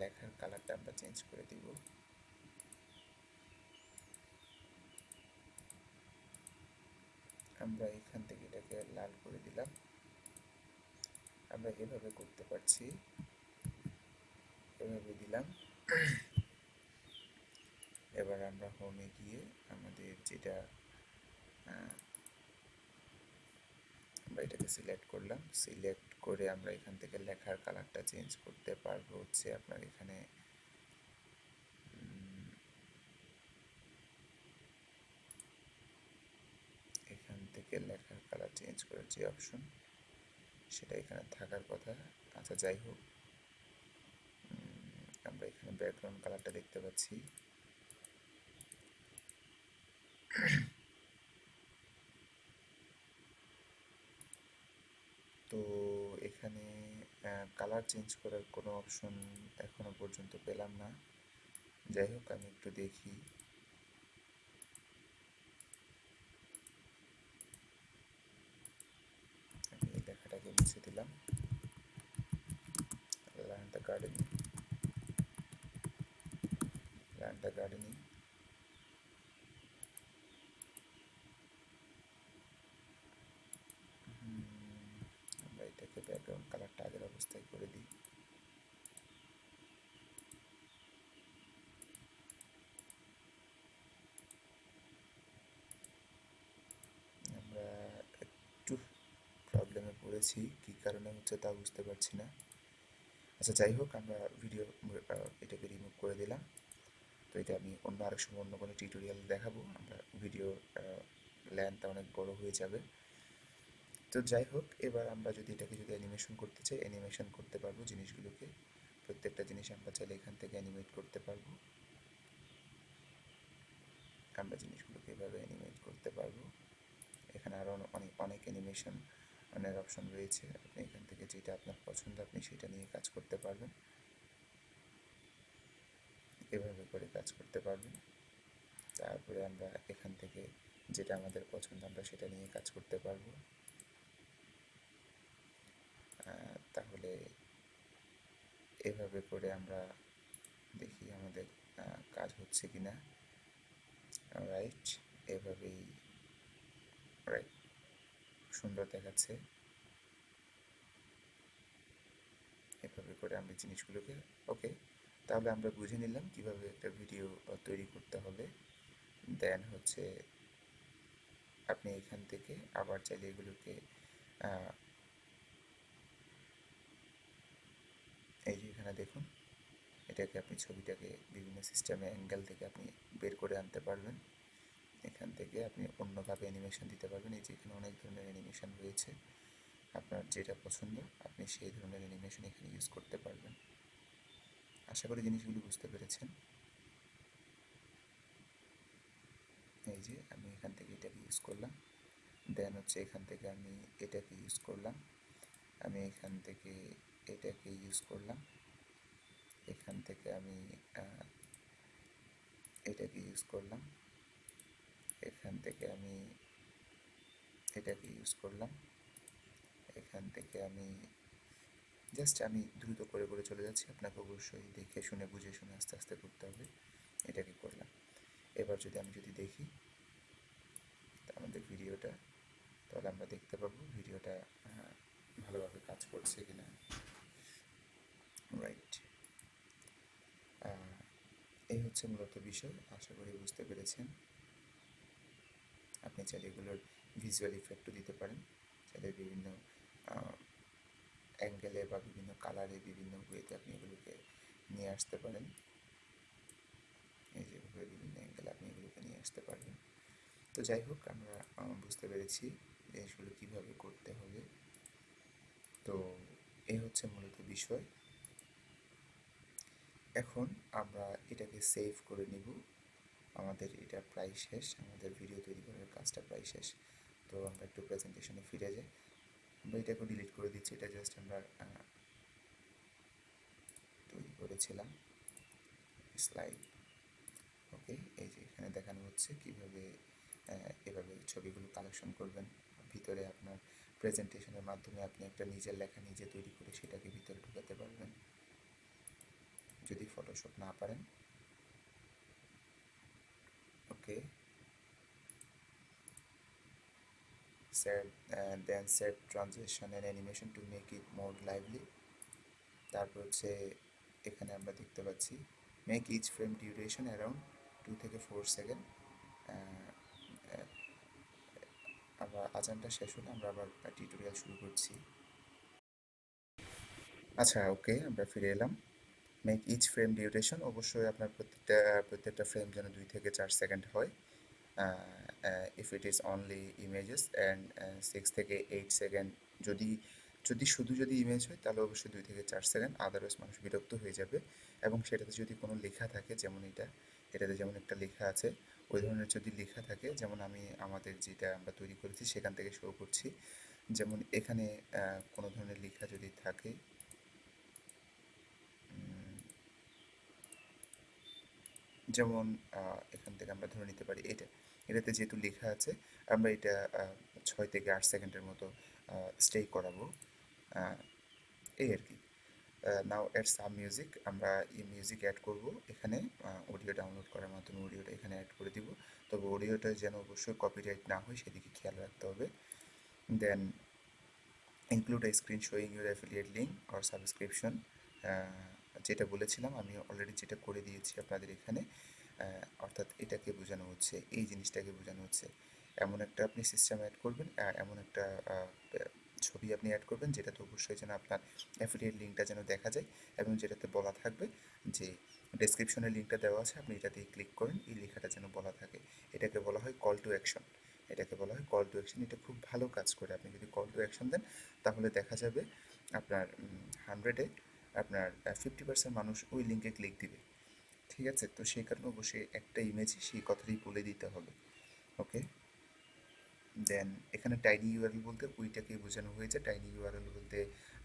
লেখার কালারটা আমরা চেঞ্জ করে দিব। আমরা এখান থেকে এটাকে লাল করে দিলাম। আমরা এভাবে করতে পারছি, এভাবে দিলাম। এবার আমরা হোমে গিয়ে আমাদের যেটা আমরা এটাকে সিলেক্ট করলাম, সিলেক্ট করে আমরা এখান থেকে লেখার কালারটা চেঞ্জ করতে পারবো হচ্ছে আপনার এখানে এখান থেকে লেখার কালার চেঞ্জ করার যে অপশন সেটা এখানে থাকার কথা। আচ্ছা যাই হোক, আমরা এখানে ব্যাকগ্রাউন্ড কালারটা দেখতে পাচ্ছি। তো এখানে কালার চেঞ্জ করার কোনো অপশন এখনো পর্যন্ত পেলাম না। যাই হোক আমি একটু দেখি। আমি এই লেখাটাকে মুছে দিলাম, learn the gardening, learn the gardening. আমরা এটাকে ব্যাকগ্রাউন্ড কালারটা আগের অবস্থায় করে দিই। আমরা একটু প্রবলেমে পড়েছি, কী কারণে হচ্ছে তা বুঝতে পারছি না। আচ্ছা যাই হোক, আমরা এটাকে রিমুভ করে দিলাম। তো এটা আমি অন্য আরেক সময় অন্য কোনো টিউটোরিয়াল দেখাবো। আমরা ভিডিও লেন্থটা অনেক বড় হয়ে যাবে। তো যাই হোক, এবার আমরা যদি এটাকে যদি অ্যানিমেশন করতে চাই, অ্যানিমেশন করতে পারবো জিনিসগুলোকে। প্রত্যেকটা জিনিস আমরা চাইলে এখান থেকে অ্যানিমেট করতে পারবো। আমরা জিনিসগুলোকে এভাবে অ্যানিমেট করতে পারবো। এখানে আরও অনেক অনেক অ্যানিমেশন অনেক অপশন রয়েছে। আপনি এখান থেকে যেটা আপনার পছন্দ আপনি সেটা নিয়ে কাজ করতে পারবেন, এভাবে করে কাজ করতে পারবেন। তারপরে আমরা এখান থেকে যেটা আমাদের পছন্দ আমরা সেটা নিয়ে কাজ করতে পারবো। তাহলে এভাবে করে আমরা দেখি আমাদের কাজ হচ্ছে কি না। রাইট, এভাবেই রাইট, সুন্দর দেখাচ্ছে। এভাবে করে আমরা জিনিসগুলোকে ওকে, তাহলে আমরা বুঝে নিলাম কিভাবে একটা ভিডিও তৈরি করতে হবে। দেন হচ্ছে আপনি এখান থেকে আবার চাইলে এগুলোকে এই যে এখানে দেখুন, এটাকে আপনি ছবিটাকে বিভিন্ন সিস্টেমে অ্যাঙ্গেল থেকে আপনি বের করে আনতে পারবেন। এখান থেকে আপনি অন্যভাবে অ্যানিমেশন দিতে পারবেন। এই যে এখানে অনেক ধরনের অ্যানিমেশন রয়েছে, আপনার যেটা পছন্দ আপনি সেই ধরনের অ্যানিমেশন এখানে ইউজ করতে পারবেন। আশা করি জিনিসগুলো বুঝতে পেরেছেন। এই যে আমি এখান থেকে এটাকে ইউজ করলাম, দেন হচ্ছে এখান থেকে আমি এটাকে ইউজ করলাম, আমি এখান থেকে এটাকে ইউজ করলাম, এখান থেকে আমি এটাকে ইউজ করলাম, এখান থেকে আমি এটাকে ইউজ করলাম, এখান থেকে আমি জাস্ট আমি দ্রুত করে করে চলে যাচ্ছি, আপনাকে অবশ্যই দেখে শুনে বুঝে শুনে আস্তে আস্তে করতে হবে। এটাকে করলাম। এবার আমি যদি দেখি আমাদের ভিডিওটা, তাহলে আমরা দেখতে পাবো ভিডিওটা ভালোভাবে কাজ করছে কিনা। রাইট, এই হচ্ছে মূলত বিষয়। আশা করি বুঝতে পেরেছেন। আপনি চাইলে এগুলোর ভিজুয়াল ইফেক্টও দিতে পারেন, চাইলে বিভিন্ন অ্যাঙ্গেলে বা বিভিন্ন কালারে বিভিন্ন ওয়েতে আপনি এগুলোকে নিয়ে আসতে পারেন। এই যেভাবে বিভিন্ন অ্যাঙ্গেলে আপনি এগুলোকে নিয়ে আসতে পারবেন। তো যাই হোক, আমরা বুঝতে পেরেছি জিনিসগুলো কীভাবে করতে হবে। তো এই হচ্ছে মূলত বিষয়। এখন আমরা এটাকে সেভ করে নিব। আমাদের এটা প্রায় শেষ, আমাদের ভিডিও তৈরি করার কাজটা প্রায় শেষ। তো আমরা একটু প্রেজেন্টেশনে ফিরে যাই। আমরা এটাকে ডিলিট করে দিচ্ছি, এটা জাস্ট আমরা তৈরি করেছিলাম স্লাইড। ওকে, এই যে এখানে দেখানো হচ্ছে কীভাবে এভাবে ছবিগুলো কালেকশন করবেন। ভিতরে আপনার প্রেজেন্টেশনের মাধ্যমে আপনি একটা নিজের লেখা নিজে তৈরি করে সেটাকে ভিতরে ঢুকাতে পারবেন যদি ফটোশপ না পারেন। ওকে, set transition and animation to make it more lively। তারপর হচ্ছে এখানে আমরা দেখতে পাচ্ছি make each frame duration around 2 থেকে 4 সেকেন্ড। আমরা আজানটা শেষ হলে আমরা আবার টিউটোরিয়াল শুরু করছি। আচ্ছা, ওকে, আমরা ফিরে এলাম। মেক ইচ ফ্রেম ডিউরেশন, অবশ্যই আপনার প্রত্যেকটা ফ্রেম যেন 2 থেকে 4 সেকেন্ড হয়। If it is only images and 6 থেকে 8 সেকেন্ড। যদি যদি ইমেজ হয় তাহলে অবশ্যই 2 থেকে 4 সেকেন্ড, আদারওয়াইজ মানুষ বিরক্ত হয়ে যাবে। এবং সেটাতে যদি কোনো লেখা থাকে, যেমন এটাতে যেমন একটা লেখা আছে, ওই ধরনের যদি লেখা থাকে, যেমন আমি আমাদের যেটা আমরা তৈরি করেছি সেখান থেকে শো করছি, যেমন এখানে কোনো ধরনের লেখা যদি থাকে, যেমন এখান থেকে আমরা ধরে নিতে পারি এটাতে যেহেতু লেখা আছে, আমরা এটা 6 থেকে 8 সেকেন্ডের মতো স্টে করাবো, এই আর কি। নাও অ্যাড সাম মিউজিক, আমরা এই মিউজিক অ্যাড করব এখানে। অডিও ডাউনলোড করার মাধ্যমে অডিওটা এখানে অ্যাড করে দিব, তবে অডিওটা যেন অবশ্যই কপিরাইট না হয় সেদিকে খেয়াল রাখতে হবে। Then include a screen showing your affiliate link or subscription, যেটা বলেছিলাম আমি অলরেডি যেটা করে দিয়েছি আপনাদের এখানে। অর্থাৎ এটাকে বোঝানো হচ্ছে, এই জিনিসটাকে বোঝানো হচ্ছে, এমন একটা আপনি সিস্টেম অ্যাড করবেন, এমন একটা ছবি আপনি অ্যাড করবেন যেটাতে অবশ্যই যেন আপনার অ্যাফিলিয়েট লিঙ্কটা যেন দেখা যায়, এবং যেটাতে বলা থাকবে যে ডেসক্রিপশনের লিঙ্কটা দেওয়া আছে, আপনি এটাতে ক্লিক করেন, এই লেখাটা যেন বলা থাকে। এটাকে বলা হয় কল টু অ্যাকশন। এটাকে বলা হয় কল টু অ্যাকশন। এটা খুব ভালো কাজ করে। আপনি যদি কল টু অ্যাকশন দেন তাহলে দেখা যাবে আপনার 100-এ আপনার 50% মানুষ ওই লিঙ্কে ক্লিক দিবে। ঠিক আছে, তো সেই কারণে অবশ্যই একটা ইমেজে সেই কথাটাই বলে দিতে হবে। ওকে, দেন এখানে টাইনি ইউআরএল বলতে ওইটাকেই বোঝানো হয়েছে। টাইনি ইউআরএল বলতে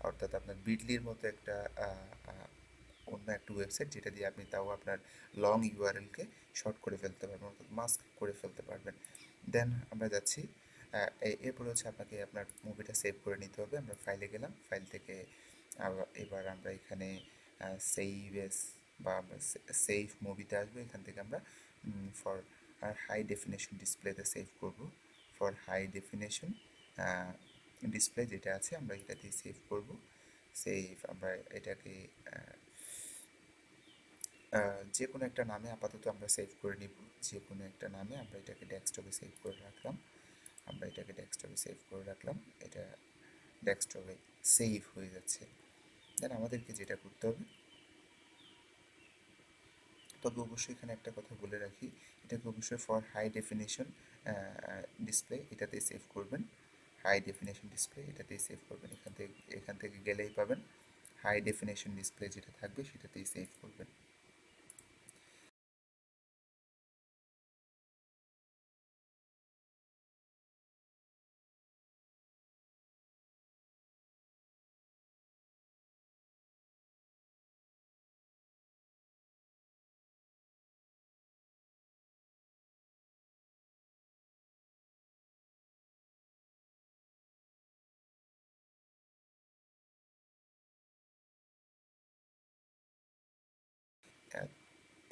অর্থাৎ আপনার বিটলির মতো একটা অন্য একটা ওয়েবসাইট, যেটা দিয়ে আপনি তাও আপনার লং ইউআরএলকে শর্ট করে ফেলতে পারবেন, অর্থাৎ মাস্ক করে ফেলতে পারবেন। দেন আমরা যাচ্ছি, এরপর হচ্ছে আপনাকে আপনার মুভিটা সেভ করে নিতে হবে। আমরা ফাইলে গেলাম, ফাইল থেকে এবার আমরা এখানে সেভ এস বা আমরা সেভ মুভিতে আসবো। এখান থেকে আমরা ফর হাই ডেফিনেশন ডিসপ্লেতে সেভ করব। ফর হাই ডেফিনেশন ডিসপ্লে যেটা আছে আমরা এটা দিয়ে সেভ করব। সেভ আমরা এটাকে যে কোনো একটা নামে আপাতত আমরা সেভ করে নিব। যে কোনো একটা নামে আমরা এটাকে ডেস্কটপে সেভ করে রাখলাম। আমরা এটাকে ডেস্কটপে সেভ করে রাখলাম। এটা ডেস্কটপে সেভ হয়ে যাচ্ছে। দেন আমাদেরকে যেটা করতে হবে, তবে অবশ্যই এখানে একটা কথা বলে রাখি, এটাকে অবশ্যই ফর হাই ডেফিনেশন ডিসপ্লে এটাতেই সেভ করবেন। হাই ডেফিনেশন ডিসপ্লে এটাতেই সেভ করবেন। এখান থেকে গেলেই পাবেন হাই ডেফিনেশন ডিসপ্লে যেটা থাকবে সেটাতেই সেভ করবেন।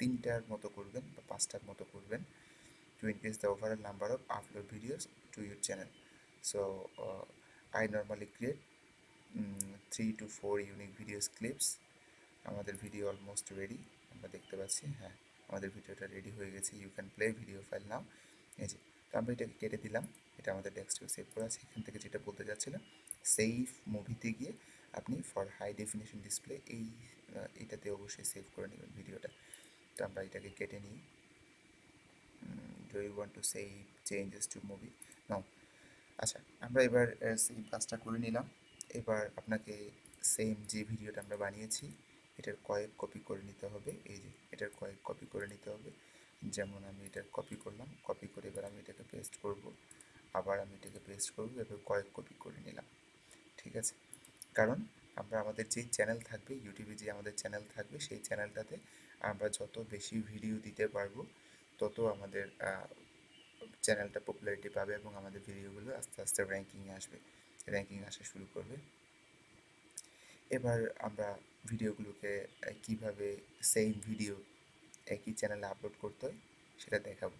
তিনটার মতো করবেন বা পাঁচটার মতো করবেন to increase the overall number of upload videos to your channel. So I normally create 3 to 4 unique videos clips. আমাদের ভিডিও অলমোস্ট রেডি, আমরা দেখতে পাচ্ছি। হ্যাঁ, আমাদের ভিডিওটা রেডি হয়ে গেছে। You can play video file নাও। এই যে, তো আমরা এটাকে কেটে দিলাম। এটা আমাদের ডেস্কটপে সেভ করা আছে। এখান থেকে যেটা বলতে যাচ্ছিলাম, সেভ মুভিতে গিয়ে আপনি ফর হাই ডেফিনেশন ডিসপ্লে এটাতে অবশ্যই সেভ করে নেবেন ভিডিওটা। তো আমরা এটাকে কেটে নিই। Do you want to save changes to movie? নাও। আচ্ছা, আমরা এবার সেম কাজটা করে নিলাম। এবার আপনাকে সেম যে ভিডিওটা আমরা বানিয়েছি এটার কয়েক কপি করে নিতে হবে। এই যে, এটার কয়েক কপি করে নিতে হবে। যেমন আমি এটা কপি করলাম, কপি করে এবার আমি এটাকে পেস্ট করব, আবার আমি এটাকে পেস্ট করব, এবার কয়েক কপি করে নিলাম। ঠিক আছে, কারণ আমরা আমাদের যে চ্যানেল থাকবে, ইউটিউবে যে আমাদের চ্যানেল থাকবে, সেই চ্যানেলটাতে আমরা যত বেশি ভিডিও দিতে পারবো তত আমাদের চ্যানেলটা পপুলারিটি পাবে এবং আমাদের ভিডিওগুলো আস্তে আস্তে র্যাঙ্কিংয়ে আসবে, র্যাঙ্কিং আসা শুরু করবে। এবার আমরা ভিডিওগুলোকে কিভাবে সেম ভিডিও একই চ্যানেলে আপলোড করতে হয় সেটা দেখাবো।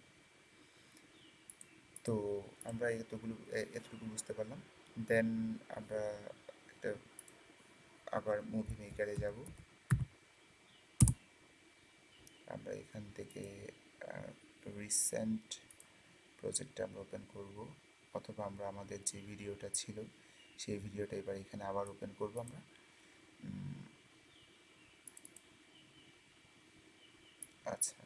তো আমরা এতটুকু বুঝতে পারলাম। দেন আমরা একটা আবার মুভি মেকারে যাব। আমরা এখান থেকে রিসেন্ট প্রজেক্টটা আমরা ওপেন করব, অথবা আমরা আমাদের যে ভিডিওটা ছিল সেই ভিডিওটা এবার এখানে আবার ওপেন করব আমরা। আচ্ছা,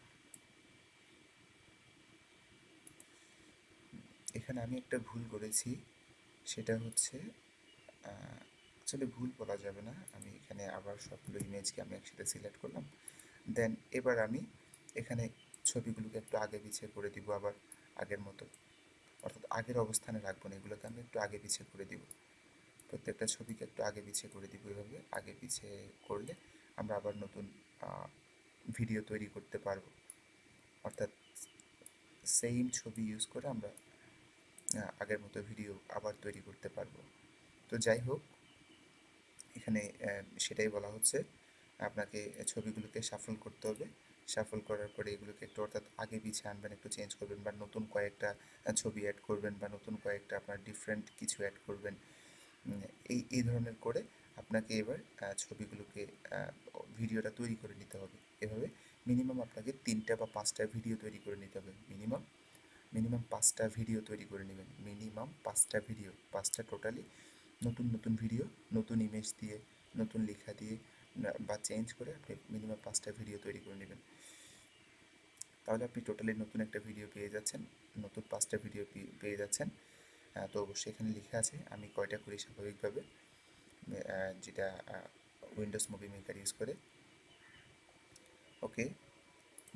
এখানে আমি একটা ভুল করেছি। সেটা হচ্ছে, অ্যাকচুয়ালি ভুল বলা যাবে না। আমি এখানে আবার সবগুলো ইমেজকে আমি একসাথে সিলেক্ট করলাম। দেন এবার আমি এখানে ছবিগুলোকে একটু আগে পিছিয়ে করে দিব, আবার আগের মতো, অর্থাৎ আগের অবস্থানে রাখবো না, এগুলোকে আমি একটু আগে পিছিয়ে করে দিব। প্রত্যেকটা ছবিকে একটু আগে পিছিয়ে করে দিব। এভাবে আগে পিছিয়ে করলে আমরা আবার নতুন ভিডিও তৈরি করতে পারবো, অর্থাৎ সেম ছবি ইউজ করে আমরা আগের মতো ভিডিও আবার তৈরি করতে পারবো। তো যাই হোক, এখানে সেটাই বলা হচ্ছে, আপনাকে ছবিগুলোকে শাফল করতে হবে। শাফল করার পরে এগুলোকে একটু, অর্থাৎ আগে পিছিয়ে আনবেন, একটু চেঞ্জ করবেন, বা নতুন কয়েকটা ছবি অ্যাড করবেন, বা নতুন কয়েকটা আপনার ডিফারেন্ট কিছু অ্যাড করবেন। এই ধরনের করে আপনাকে এবার ছবিগুলোকে ভিডিওটা তৈরি করে নিতে হবে। এভাবে মিনিমাম আপনাকে 3টা বা 5টা ভিডিও তৈরি করে নিতে হবে। মিনিমাম 5টা ভিডিও তৈরি করে নেবেন। মিনিমাম 5টা ভিডিও, 5টা টোটালি নতুন নতুন ভিডিও, নতুন ইমেজ দিয়ে, নতুন লেখা দিয়ে বা চেঞ্জ করে আপনি মিনিমাম 5টা ভিডিও তৈরি করে নেবেন। তাহলে আপনি টোটালি নতুন একটা ভিডিও পেয়ে যাচ্ছেন, নতুন 5টা ভিডিও পেয়ে যাচ্ছেন। তো অবশ্যই এখানে লেখা আছে আমি কয়টা করি স্বাভাবিকভাবে, যেটা উইন্ডোজ মুভি মেকার ইউজ করে। ওকে,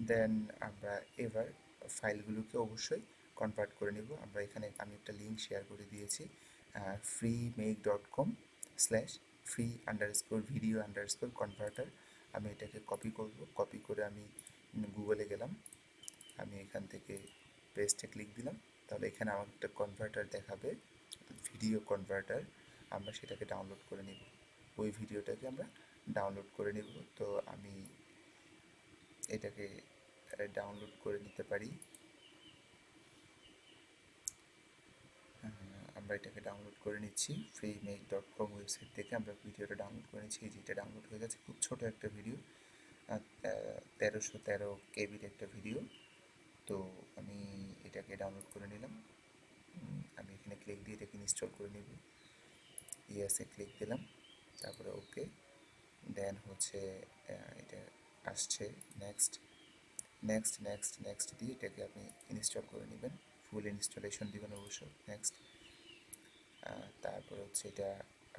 দেন আমরা এবার ফাইলগুলোকে অবশ্যই কনভার্ট করে নেব। আমরা এখানে আমি একটা লিঙ্ক শেয়ার করে দিয়েছি, freemake.com/free_video_converter। আমি এটাকে কপি করব, কপি করে আমি গুগলে গেলাম, আমি এখান থেকে পেস্টে ক্লিক দিলাম। তাহলে এখানে আমার একটা কনভার্টার দেখাবে, ভিডিও কনভার্টার। আমরা সেটাকে ডাউনলোড করে নিব, ওই ভিডিওটাকে আমরা ডাউনলোড করে নেব। তো আমি এটাকে ডাউনলোড করে নিতে পারি। আমরা এটাকে ডাউনলোড করে নিচ্ছি freemake.com ওয়েবসাইট থেকে। আমরা ভিডিওটা ডাউনলোড করে নিচ্ছি, যেটা ডাউনলোড হয়ে গেছে। খুব ছোট একটা ভিডিও, 1313 কেবির একটা ভিডিও। তো আমি এটাকে ডাউনলোড করে নিলাম। আমি এখানে ক্লিক দিয়ে এটাকে ইনস্টল করে নিব। ইয়েসে ক্লিক দিলাম, তারপরে ওকে, দেন হচ্ছে এটা আসছে নেক্সট নেক্সট নেক্সট নেক্সট দিয়ে এটাকে আপনি ইনস্টল করে নেবেন, ফুল ইনস্টলেশন দিবেন অবশ্য। নেক্সট, তারপরে হচ্ছে এটা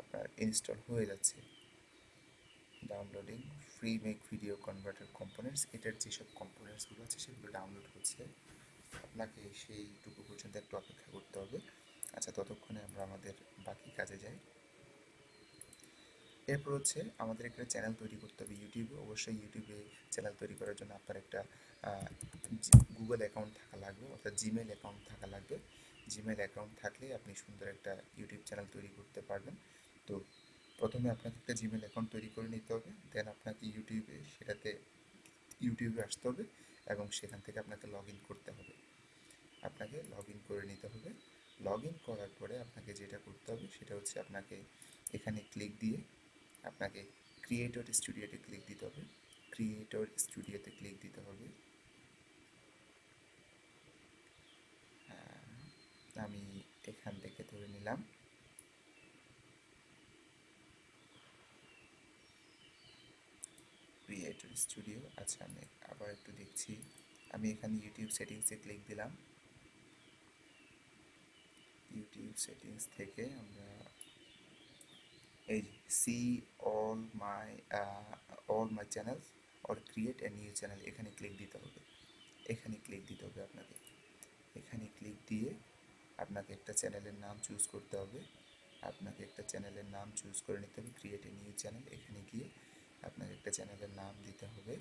আপনার ইনস্টল হয়ে যাচ্ছে, downloading free make video converter components. এটার যেসব কম্পোনেন্টসগুলো আছে সেগুলো ডাউনলোড হচ্ছে, আপনাকে সেইটুকু পর্যন্ত একটু অপেক্ষা করতে হবে। আচ্ছা, ততক্ষণে আমরা আমাদের বাকি কাজে যাই। এরপর হচ্ছে আমাদের একটা চ্যানেল তৈরি করতে হবে ইউটিউবে। অবশ্যই ইউটিউবে চ্যানেল তৈরি করার জন্য আপনার একটা গুগল অ্যাকাউন্ট থাকা লাগবে, অর্থাৎ জিমেল অ্যাকাউন্ট থাকা লাগবে। জিমেল অ্যাকাউন্ট থাকলে আপনি সুন্দর একটা ইউটিউব চ্যানেল তৈরি করতে পারবেন। তো প্রথমে আপনাকে একটা জিমেল অ্যাকাউন্ট তৈরি করে নিতে হবে, দেন আপনাকে ইউটিউবে আসতে হবে এবং সেখান থেকে আপনাকে লগ ইন করতে হবে। আপনাকে লগ ইন করে নিতে হবে। লগ ইন করার পরে আপনাকে যেটা করতে হবে সেটা হচ্ছে আপনাকে এখানে ক্লিক দিয়ে আপনাকে ক্রিয়েটর স্টুডিওতে ক্লিক দিতে হবে। ক্রিয়েটর স্টুডিওতে ক্লিক দিতে হবে। আমি এখান থেকে ধরে নিলাম ক্রিয়েটর স্টুডিও। আচ্ছা, আমি আবার একটু দেখছি। আমি এখানে ইউটিউব সেটিংসে ক্লিক দিলাম। ইউটিউব সেটিংস থেকে আমরা এই see all my channels or create a new channel, এখানে ক্লিক দিতে হবে। এখানে ক্লিক দিতে হবে আপনাকে। এখানে ক্লিক দিয়ে আপনাকে একটা চ্যানেলের নাম চুজ করতে হবে। আপনাকে একটা চ্যানেলের নাম চুজ করে নিতে হবে, ক্রিয়েট এ নিউ চ্যানেল। এখানে গিয়ে আপনাকে একটা চ্যানেলের নাম দিতে হবে।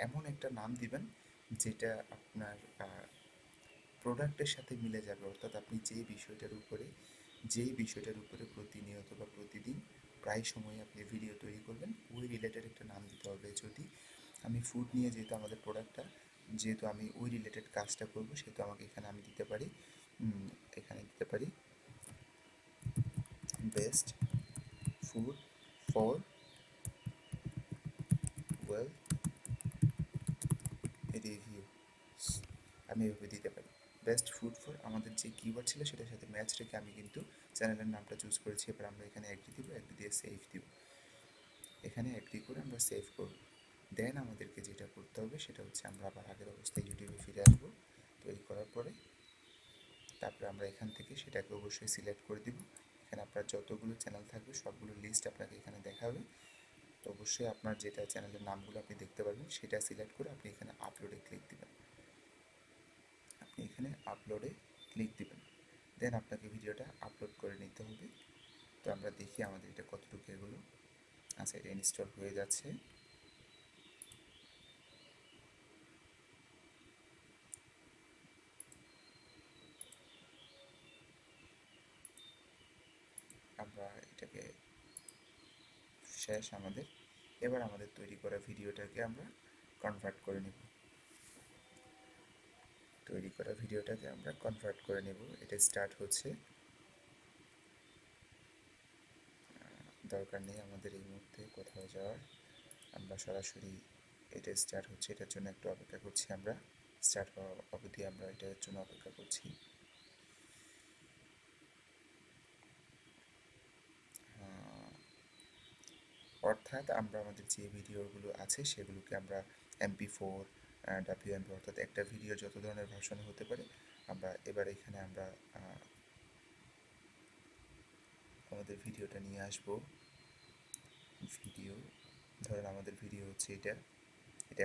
এমন একটা নাম দিবেন যেটা আপনার প্রোডাক্টের সাথে মিলে যাবে, অর্থাৎ আপনি যেই বিষয়টার উপরে প্রতিনিয়ত বা প্রতিদিন প্রায় সময় আপনি ভিডিও তৈরি করবেন, ওই রিলেটেড একটা নাম দিতে হবে। যদি আমি ফুড নিয়ে, যেহেতু আমি ওই রিলেটেড কাজটা করব, সেহেতু আমাকে এখানে আমি দিতে পারি, এখানে দিতে পারি best food for well review, আমি এভাবে দিতে পারি। বেস্ট ফুড ফর আমাদের যে কিওয়ার্ড ছিল সেটার সাথে ম্যাচ রেখে আমি কিন্তু চ্যানেলের নামটা চুজ করেছি। এবার আমরা এখানে অ্যাগ্রি দিব, অ্যাগ্রি দিয়ে সেভ দিব। এখানে অ্যাগ্রি করে আমরা সেভ করব। দেন আমাদেরকে যেটা করতে হবে সেটা হচ্ছে আমরা আবার আগের অবস্থায় ইউটিউবে ফিরে আসব। তৈরি করার পরে তারপরে আমরা এখান থেকে সেটাকে অবশ্যই সিলেক্ট করে দিব। এখানে আপনার যতগুলো চ্যানেল থাকবে সবগুলো লিস্ট আপনাকে এখানে দেখাবে। তো অবশ্যই আপনার যেটা চ্যানেলের নামগুলো আপনি দেখতে পারবেন সেটা সিলেক্ট করে আপনি এখানে আপলোডে ক্লিক দিবেন। আপনি এখানে আপলোডে ক্লিক দিবেন, দেন আপনাকে ভিডিওটা আপলোড করে নিতে হবে। তো আমরা দেখি আমাদের এটা কতটুকু এগুলো। আচ্ছা, এটা ইনস্টল হয়ে যাচ্ছে। আমরা এটাকে শেষ আমাদের। এবার আমাদের তৈরি করা ভিডিওটাকে আমরা কনভার্ট করে নেব। এটা স্টার্ট হচ্ছে, দরকার নেই আমাদের এই মুহূর্তে কোথাও যাওয়ার। আমরা সরাসরি এটা স্টার্ট হচ্ছে, এটার জন্য একটু অপেক্ষা করছি। আমরা স্টার্ট হওয়া অবধি আমরা এটার জন্য অপেক্ষা করছি। অর্থাৎ আমরা আমাদের যে ভিডিওগুলো আছে সেগুলোকে আমরা MP4 ডাব্লিউএমভি, অর্থাৎ একটা ভিডিও যত ধরনের ভার্সন হতে পারে। আমরা এবার এখানে আমরা আমাদের ভিডিওটা নিয়ে আসবো। ভিডিও, ধরেন আমাদের ভিডিও হচ্ছে এটা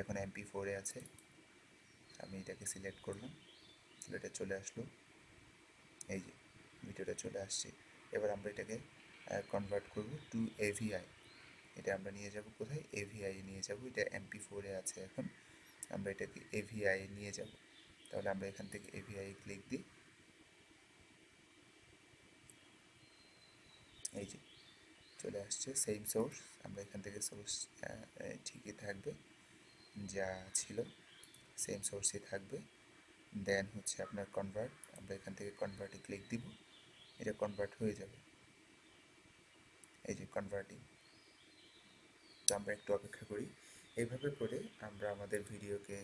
এখন MP4-এ আছে। আমি এটাকে সিলেক্ট করলাম, এটা চলে আসলো, এই যে ভিডিওটা চলে আসছে। এবার আমরা এটাকে কনভার্ট করব টু AVI। এটা আমরা নিয়ে যাব কোথায়? AVI নিয়ে যাব। এটা MP4-এ আছে এখন, আমরা এটাকে AVI নিয়ে যাব। তাহলে আমরা এখান থেকে AVI ক্লিক দিই, এই যে চলে আসছে সেম সোর্স। আমরা এখান থেকে সোর্স ঠিকই থাকবে, যা ছিল সেম সোর্সই থাকবে। দেন হচ্ছে আপনার কনভার্ট, আমরা এখান থেকে কনভার্টে ক্লিক দিব, এটা কনভার্ট হয়ে যাবে, এই যে কনভার্টিং। তো আমরা একটু অপেক্ষা করি। এইভাবে করে আমরা আমাদের ভিডিওকে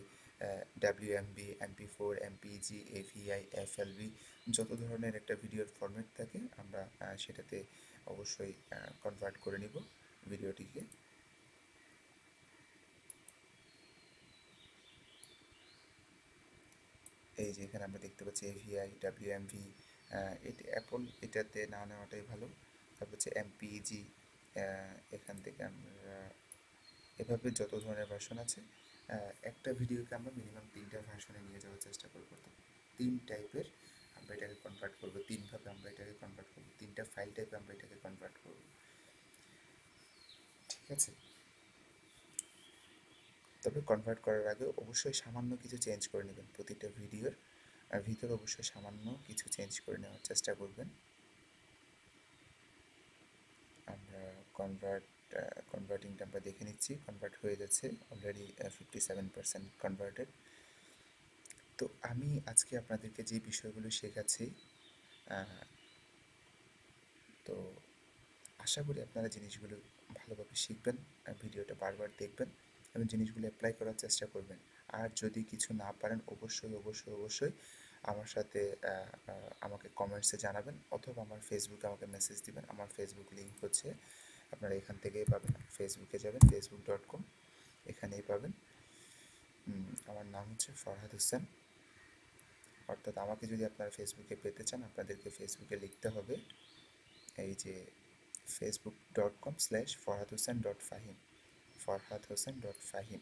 WMV, MP4, MPG, AVI, FLV যত ধরনের একটা ভিডিওর ফরম্যাট থাকে আমরা সেটাতে অবশ্যই কনভার্ট করে নিব ভিডিওটিকে। এই যে এখানে আমরা দেখতে পাচ্ছি AVI, WMV, এটা অ্যাপল, এটাতে না নেওয়াটাই ভালো। তারপর হচ্ছে MPG, এখান থেকে আমরা এভাবে যত ধরনের ভার্সন আছে, একটা ভিডিওকে আমরা মিনিমাম 3টা ভার্সনে নিয়ে যাওয়ার চেষ্টা করব। তো 3 টাইপের আমরা এটাকে কনভার্ট করব, 3ভাবে আমরা এটাকে কনভার্ট করব, 3টা ফাইল টাইপে আমরা এটাকে কনভার্ট করব, ঠিক আছে? তবে কনভার্ট করার আগে অবশ্যই সামান্য কিছু চেঞ্জ করে নেবেন, প্রতিটা ভিডিওর ভিতরে অবশ্যই সামান্য কিছু চেঞ্জ করে নেওয়ার চেষ্টা করবেন। আমরা কনভার্টিংটা আমরা দেখে নিচ্ছি, কনভার্ট হয়ে যাচ্ছে অলরেডি, 57% কনভার্টেড। তো আমি আজকে আপনাদেরকে যে বিষয়গুলো শেখাচ্ছি, তো আশা করি আপনারা জিনিসগুলো ভালোভাবে শিখবেন, ভিডিওটা বারবার দেখবেন এবং জিনিসগুলো অ্যাপ্লাই করার চেষ্টা করবেন। আর যদি কিছু না পারেন অবশ্যই অবশ্যই অবশ্যই আমার সাথে আমাকে কমেন্টসে জানাবেন, অথবা আমার ফেসবুকে আমাকে মেসেজ দিবেন। আমার ফেসবুক লিঙ্ক হচ্ছে, আপনারা এখান থেকেই পাবেন, ফেসবুকে যাবেন facebook.com, এখানেই পাবেন। আমার নাম হচ্ছে ফরহাদ হোসেন। অর্থাৎ আমাকে যদি আপনারা ফেসবুকে পেতে চান, আপনাদেরকে ফেসবুকে লিখতে হবে এই যে facebook.com/forhadhosen.fahim, forhadhosen.fahim,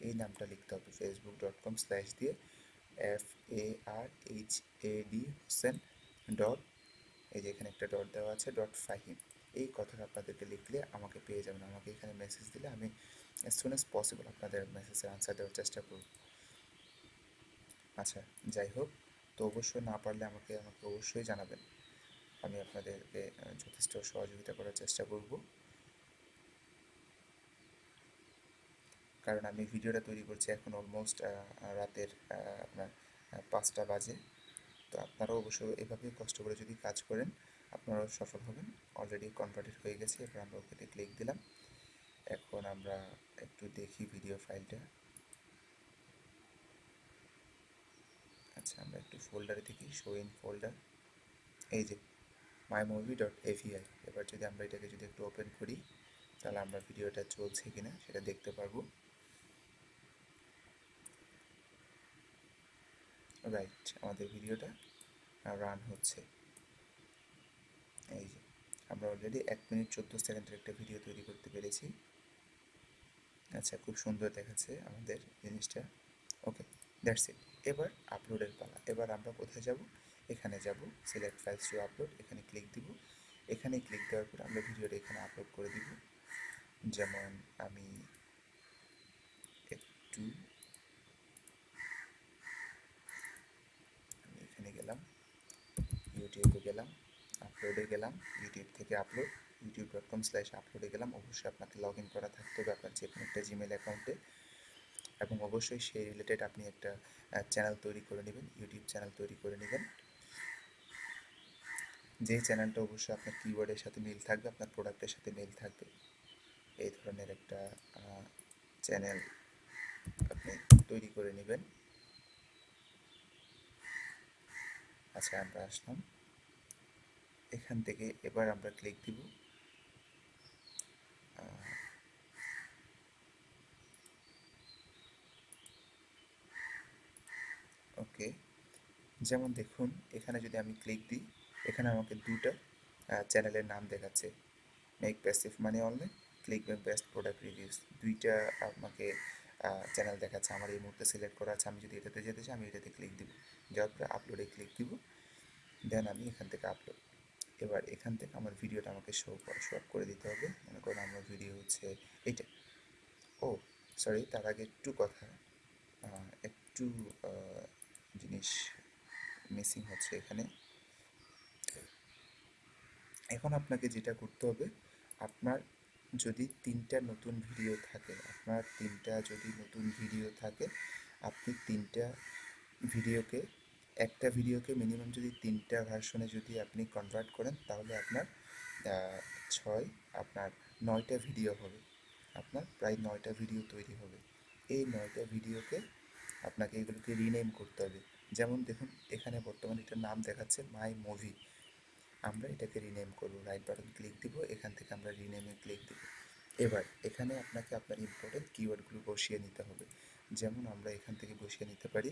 এই নামটা লিখতে হবে। facebook.com/ দিয়ে FARHAD হোসেন ডট, এই যে এখানে একটা ডট দেওয়া আছে, .fahim, এই কথাটা আপনাদেরকে লিখলে আমাকে পেয়ে যাবেন। আমাকে এখানে মেসেজ দিলে আমি as soon as possible আপনাদের মেসেজের আনসার দেওয়ার চেষ্টা করব। আচ্ছা, যাই হোক, তো অবশ্যই না পারলে আমাকে অবশ্যই জানাবেন, আমি আপনাদেরকে যথেষ্ট সহযোগিতা করার চেষ্টা করব। কারণ আমি ভিডিওটা তৈরি করছি এখন অলমোস্ট রাতের আপনার 5টা বাজে। তো আপনারাও অবশ্যই এভাবে কষ্ট করে যদি কাজ করেন আপনারাও সফল হবেন। অলরেডি কনভার্টেড হয়ে গেছে, এবার আমরা ওকে ক্লিক দিলাম। এখন আমরা একটু দেখি ভিডিও ফাইলটা। আচ্ছা, আমরা একটু ফোল্ডারে দেখি, শো ইন ফোল্ডার, এই যে mymovie.avi। এবার যদি আমরা এটাকে যদি একটু ওপেন করি তাহলে আমরা ভিডিওটা চলছে কিনা সেটা দেখতে পারবো। রাইট, আমাদের ভিডিওটা রান হচ্ছে। এই যে আমরা অলরেডি 1 মিনিট 14 সেকেন্ডের একটা ভিডিও তৈরি করতে পেরেছি। আচ্ছা, খুব সুন্দর দেখাচ্ছে আমাদের জিনিসটা। ওকে, দ্যাটস ইট। এবার আপলোডের পালা। এবার আমরা কোথায় যাব? এখানে যাব, সিলেক্ট ফাইলস টু আপলোড, এখানে ক্লিক দিব। এখানে ক্লিক দেওয়ার পর আমরা ভিডিওটা এখানে আপলোড করে দিব। যেমন আমি এখানে গেলাম, ইউটিউবে গেলাম, আপলোডে গেলাম, ইউটিউব থেকে আপলোড, youtube.com/আপলোডে গেলাম। অবশ্যই আপনাকে লগ ইন করা থাকতে হবে আপনার যে কোনো একটা জিমেল অ্যাকাউন্টে, এবং অবশ্যই সেই রিলেটেড আপনি একটা চ্যানেল তৈরি করে নেবেন, ইউটিউব চ্যানেল তৈরি করে নেবেন। যেই চ্যানেলটা অবশ্যই আপনার কিওয়ার্ডের সাথে মিল থাকবে, আপনার প্রোডাক্টের সাথে মিল থাকবে, এই ধরনের একটা চ্যানেল আপনি তৈরি করে নেবেন। আচ্ছা, আমরা আসলাম এখান থেকে, এবার আমরা ক্লিক দিব যেমন দেখুন এখানে যদি আমি ক্লিক দিই, এখানে আমাকে দুটো চ্যানেলের নাম দেখাচ্ছে, মেক প্যাসিভ মানি online, click back best product reviews, দুইটা আমাকে চ্যানেল দেখাচ্ছে। আমার এই মুহূর্তে সিলেক্ট করা আছে, আমি যদি এটাতে যেতে চাই আমি এটাতে ক্লিক দিব, যাওয়ার পরে আপলোডে ক্লিক দিব, দেন আমি এখান থেকে আপলোড। এবার এখান থেকে আমার ভিডিওটা আমাকে শো আপ করে দিতে হবে। মনে করুন আমার ভিডিও হচ্ছে এইটা। ও সরি, তার আগে একটু কথা, একটু জিনিস মিসিং হচ্ছে এখানে। এখন আপনাকে যেটা করতে হবে, আপনার যদি তিনটা নতুন ভিডিও থাকে, আপনি তিনটা ভিডিওকে, একটা ভিডিওকে মিনিমাম যদি তিনটা ভার্সনে যদি আপনি কনভার্ট করেন, তাহলে আপনার ছয়, আপনার 9টা ভিডিও হবে, আপনার প্রায় 9টা ভিডিও তৈরি হবে। এই 9টা ভিডিওকে আপনাকে এগুলোকে রিনেম করতে হবে। যেমন দেখুন এখানে বর্তমানে এটার নাম দেখাচ্ছে মাই মুভি, আমরা এটাকে রিনেম করব, রাইট বাটন ক্লিক দিব, এখান থেকে আমরা রিনেমে ক্লিক দিব। এবার এখানে আপনাকে আপনার ইম্পর্টেন্ট কিওয়ার্ডগুলো বসিয়ে নিতে হবে। যেমন আমরা এখান থেকে বসিয়ে নিতে পারি,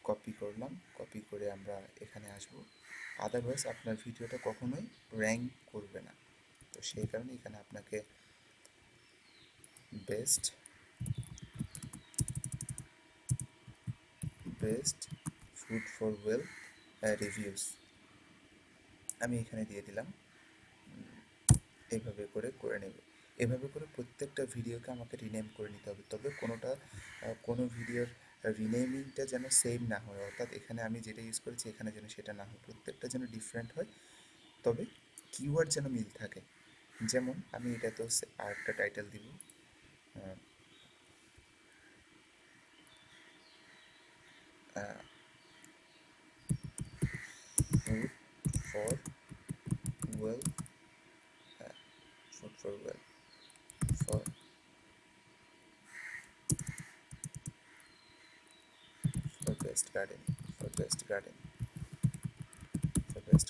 কপি করলাম, কপি করে আমরা এখানে আসব। আদারওয়াইজ আপনার ভিডিওটা কখনোই র্যাঙ্ক করবে না। তো সেই কারণে এখানে আপনাকে best food for wealth reviews আমি এখানে দিয়ে দিলাম। এইভাবে করে নেব। এভাবে করে প্রত্যেকটা ভিডিওকে আমাকে রিনেম করে নিতে হবে, তবে কোনো ভিডিওর রিনেমিংটা যেন সেম না হয়, অর্থাৎ এখানে আমি যেটা ইউজ করেছি এখানে যেন সেটা না হয়, প্রত্যেকটা যেন ডিফারেন্ট হয়, তবে কিওয়ার্ড যেন মিল থাকে। যেমন আমি এটা তো আরেকটা টাইটেল দিব, food for wealth, food for wealth for best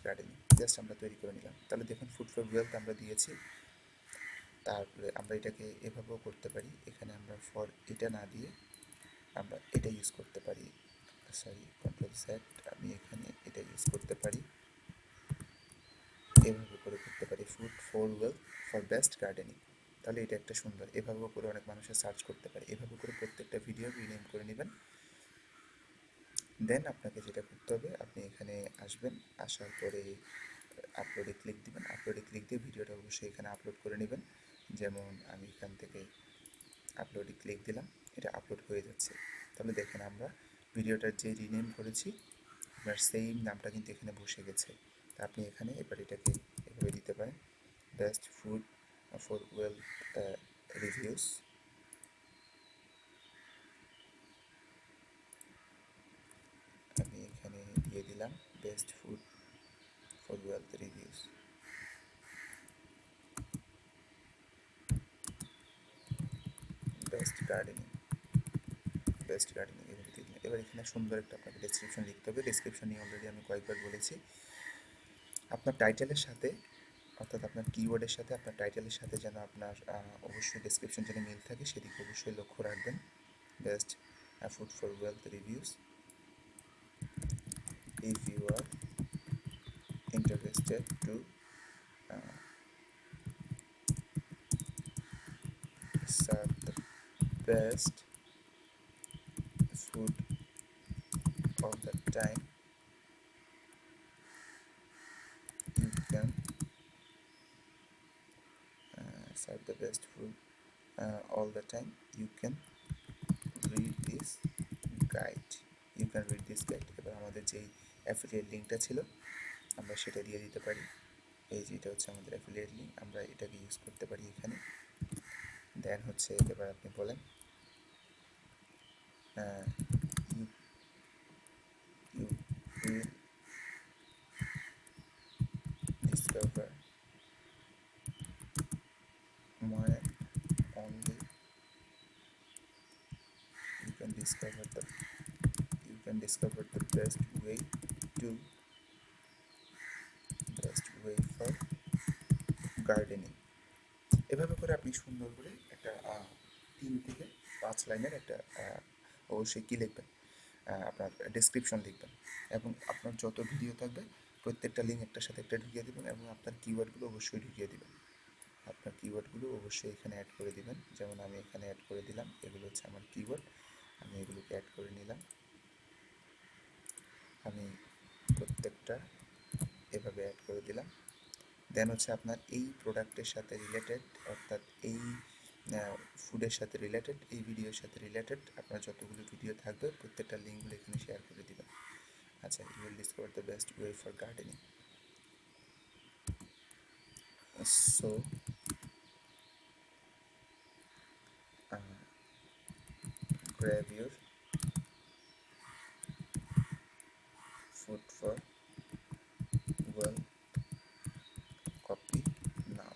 gardening, just আমরা তৈরি করে নিলাম। তাহলে দেখুন ফুড ফর ওয়েলথ আমরা দিয়েছি। তারপরে আমরা এটাকে এভাবেও করতে পারি, এখানে আমরা ফর এটা না দিয়ে আমরা এটা ইউজ করতে পারি, সরি কন্ট্রোল সেট, আমি এখানে এটা ইউজ করতে পারি, এভাবে করে করতে পারি food for wealth for best gardening. তাহলে এটা একটা সুন্দর, এভাবেও করে অনেক মানুষের সার্চ করতে পারে। এভাবে করে প্রত্যেকটা ভিডিও রিনেম করে নেবেন। দেন আপনাকে যেটা করতে হবে, আপনি এখানে আসবেন, আসার পরে আপলোডে ক্লিক দিবেন, আপলোডে ক্লিক দিয়ে ভিডিওটা অবশ্যই এখানে আপলোড করে নেবেন। যেমন আমি এখান থেকে আপলোডে ক্লিক দিলাম, এটা আপলোড হয়ে যাচ্ছে। তাহলে দেখেন আমরা ভিডিওটার যে রিনেম করেছি আপনার সেম নামটা কিন্তু এখানে বসে গেছে। তা আপনি এখানে এবার এটাকে এভাবে দিতে পারেন, best food for wealth reviews. আমি এখানে দিয়ে দিলাম best food for wealth reviews. Best gardening এভাবে দিয়ে দিলাম। এবার এখানে সুন্দর একটা আপনাকে ডেসক্রিপশন লিখতে হবে। ডেসক্রিপশন নিয়ে অলরেডি আমি কয়েকবার বলেছি। আপনার টাইটেলের সাথে, অর্থাৎ আপনার কিওয়ার্ডের সাথে, আপনার টাইটেলের সাথে যেন আপনার অবশ্যই ডেসক্রিপশন যেন মিল থাকে, সেদিকে অবশ্যই লক্ষ্য রাখবেন। Best food for wealth reviews. If you are interested to serve the best food all the time, you can serve the best food all the time, you can read this guide. এবার আমাদের যেই অ্যাফিলিয়েট লিঙ্কটা ছিল আমরা সেটা দিয়ে দিতে পারি। এই যেটা হচ্ছে আমাদের অ্যাফিলিয়েট লিঙ্ক, আমরা এটাকে ইউজ করতে পারি এখানে। দেন হচ্ছে এবার আপনি বলেন you will discover more only, you can discover the best way for gardening. এভাবে করে আপনি সুন্দর করে একটা 3 থেকে 5 লাইনের একটা অবশ্যই কি লিখবেন, আপনার ডেসক্রিপশন লিখবেন এবং আপনার যত ভিডিও থাকবে প্রত্যেকটা লিঙ্ক একটার সাথে একটা ঢুকিয়ে দেবেন এবং আপনার কিওয়ার্ডগুলো অবশ্যই ঢুকিয়ে দেবেন। আপনার কিওয়ার্ডগুলো অবশ্যই এখানে অ্যাড করে দিবেন। যেমন আমি এখানে অ্যাড করে দিলাম, এগুলো হচ্ছে আমার কিওয়ার্ড, আমি এগুলোকে অ্যাড করে নিলাম। আমি প্রত্যেকটা এভাবে অ্যাড করে দিলাম। দেন হচ্ছে আপনার এই প্রোডাক্টের সাথে রিলেটেড, অর্থাৎ এই ফুডের সাথে রিলেটেড, এই ভিডিওর সাথে রিলেটেড আপনার যতগুলো ভিডিও থাকবে প্রত্যেকটা লিঙ্কগুলো এখানে শেয়ার করে দিবেন। আচ্ছা, you will discover the best way for gardening. So grab your food for well copy now.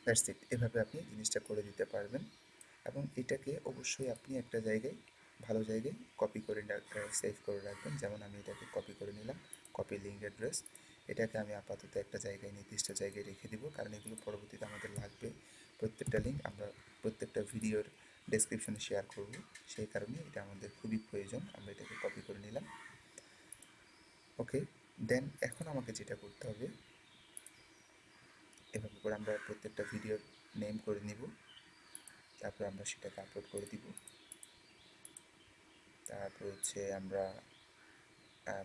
That's it. এভাবে আপনি জিনিসটা করে দিতে পারবেন এবং এটাকে অবশ্যই আপনি একটা জায়গায়, ভালো জায়গায় কপি করে সেভ করে রাখবেন। যেমন আমি এটাকে কপি করে নিলাম, কপি লিঙ্ক অ্যাড্রেস। এটাকে আমি আপাতত একটা জায়গায়, নির্দিষ্ট জায়গায় রেখে দিব, কারণ এগুলো পরবর্তীতে আমাদের লাগবে। প্রত্যেকটা লিঙ্ক আমরা প্রত্যেকটা ভিডিওর ডেসক্রিপশনে শেয়ার করব, সেই কারণে এটা আমাদের খুবই প্রয়োজন। আমরা এটাকে কপি করে নিলাম। ওকে, দেন এখন আমাকে যেটা করতে হবে, এভাবে করে আমরা প্রত্যেকটা ভিডিওর নেম করে নিব, তারপর আমরা সেটাকে আপলোড করে দিব। তারপর হচ্ছে আমরা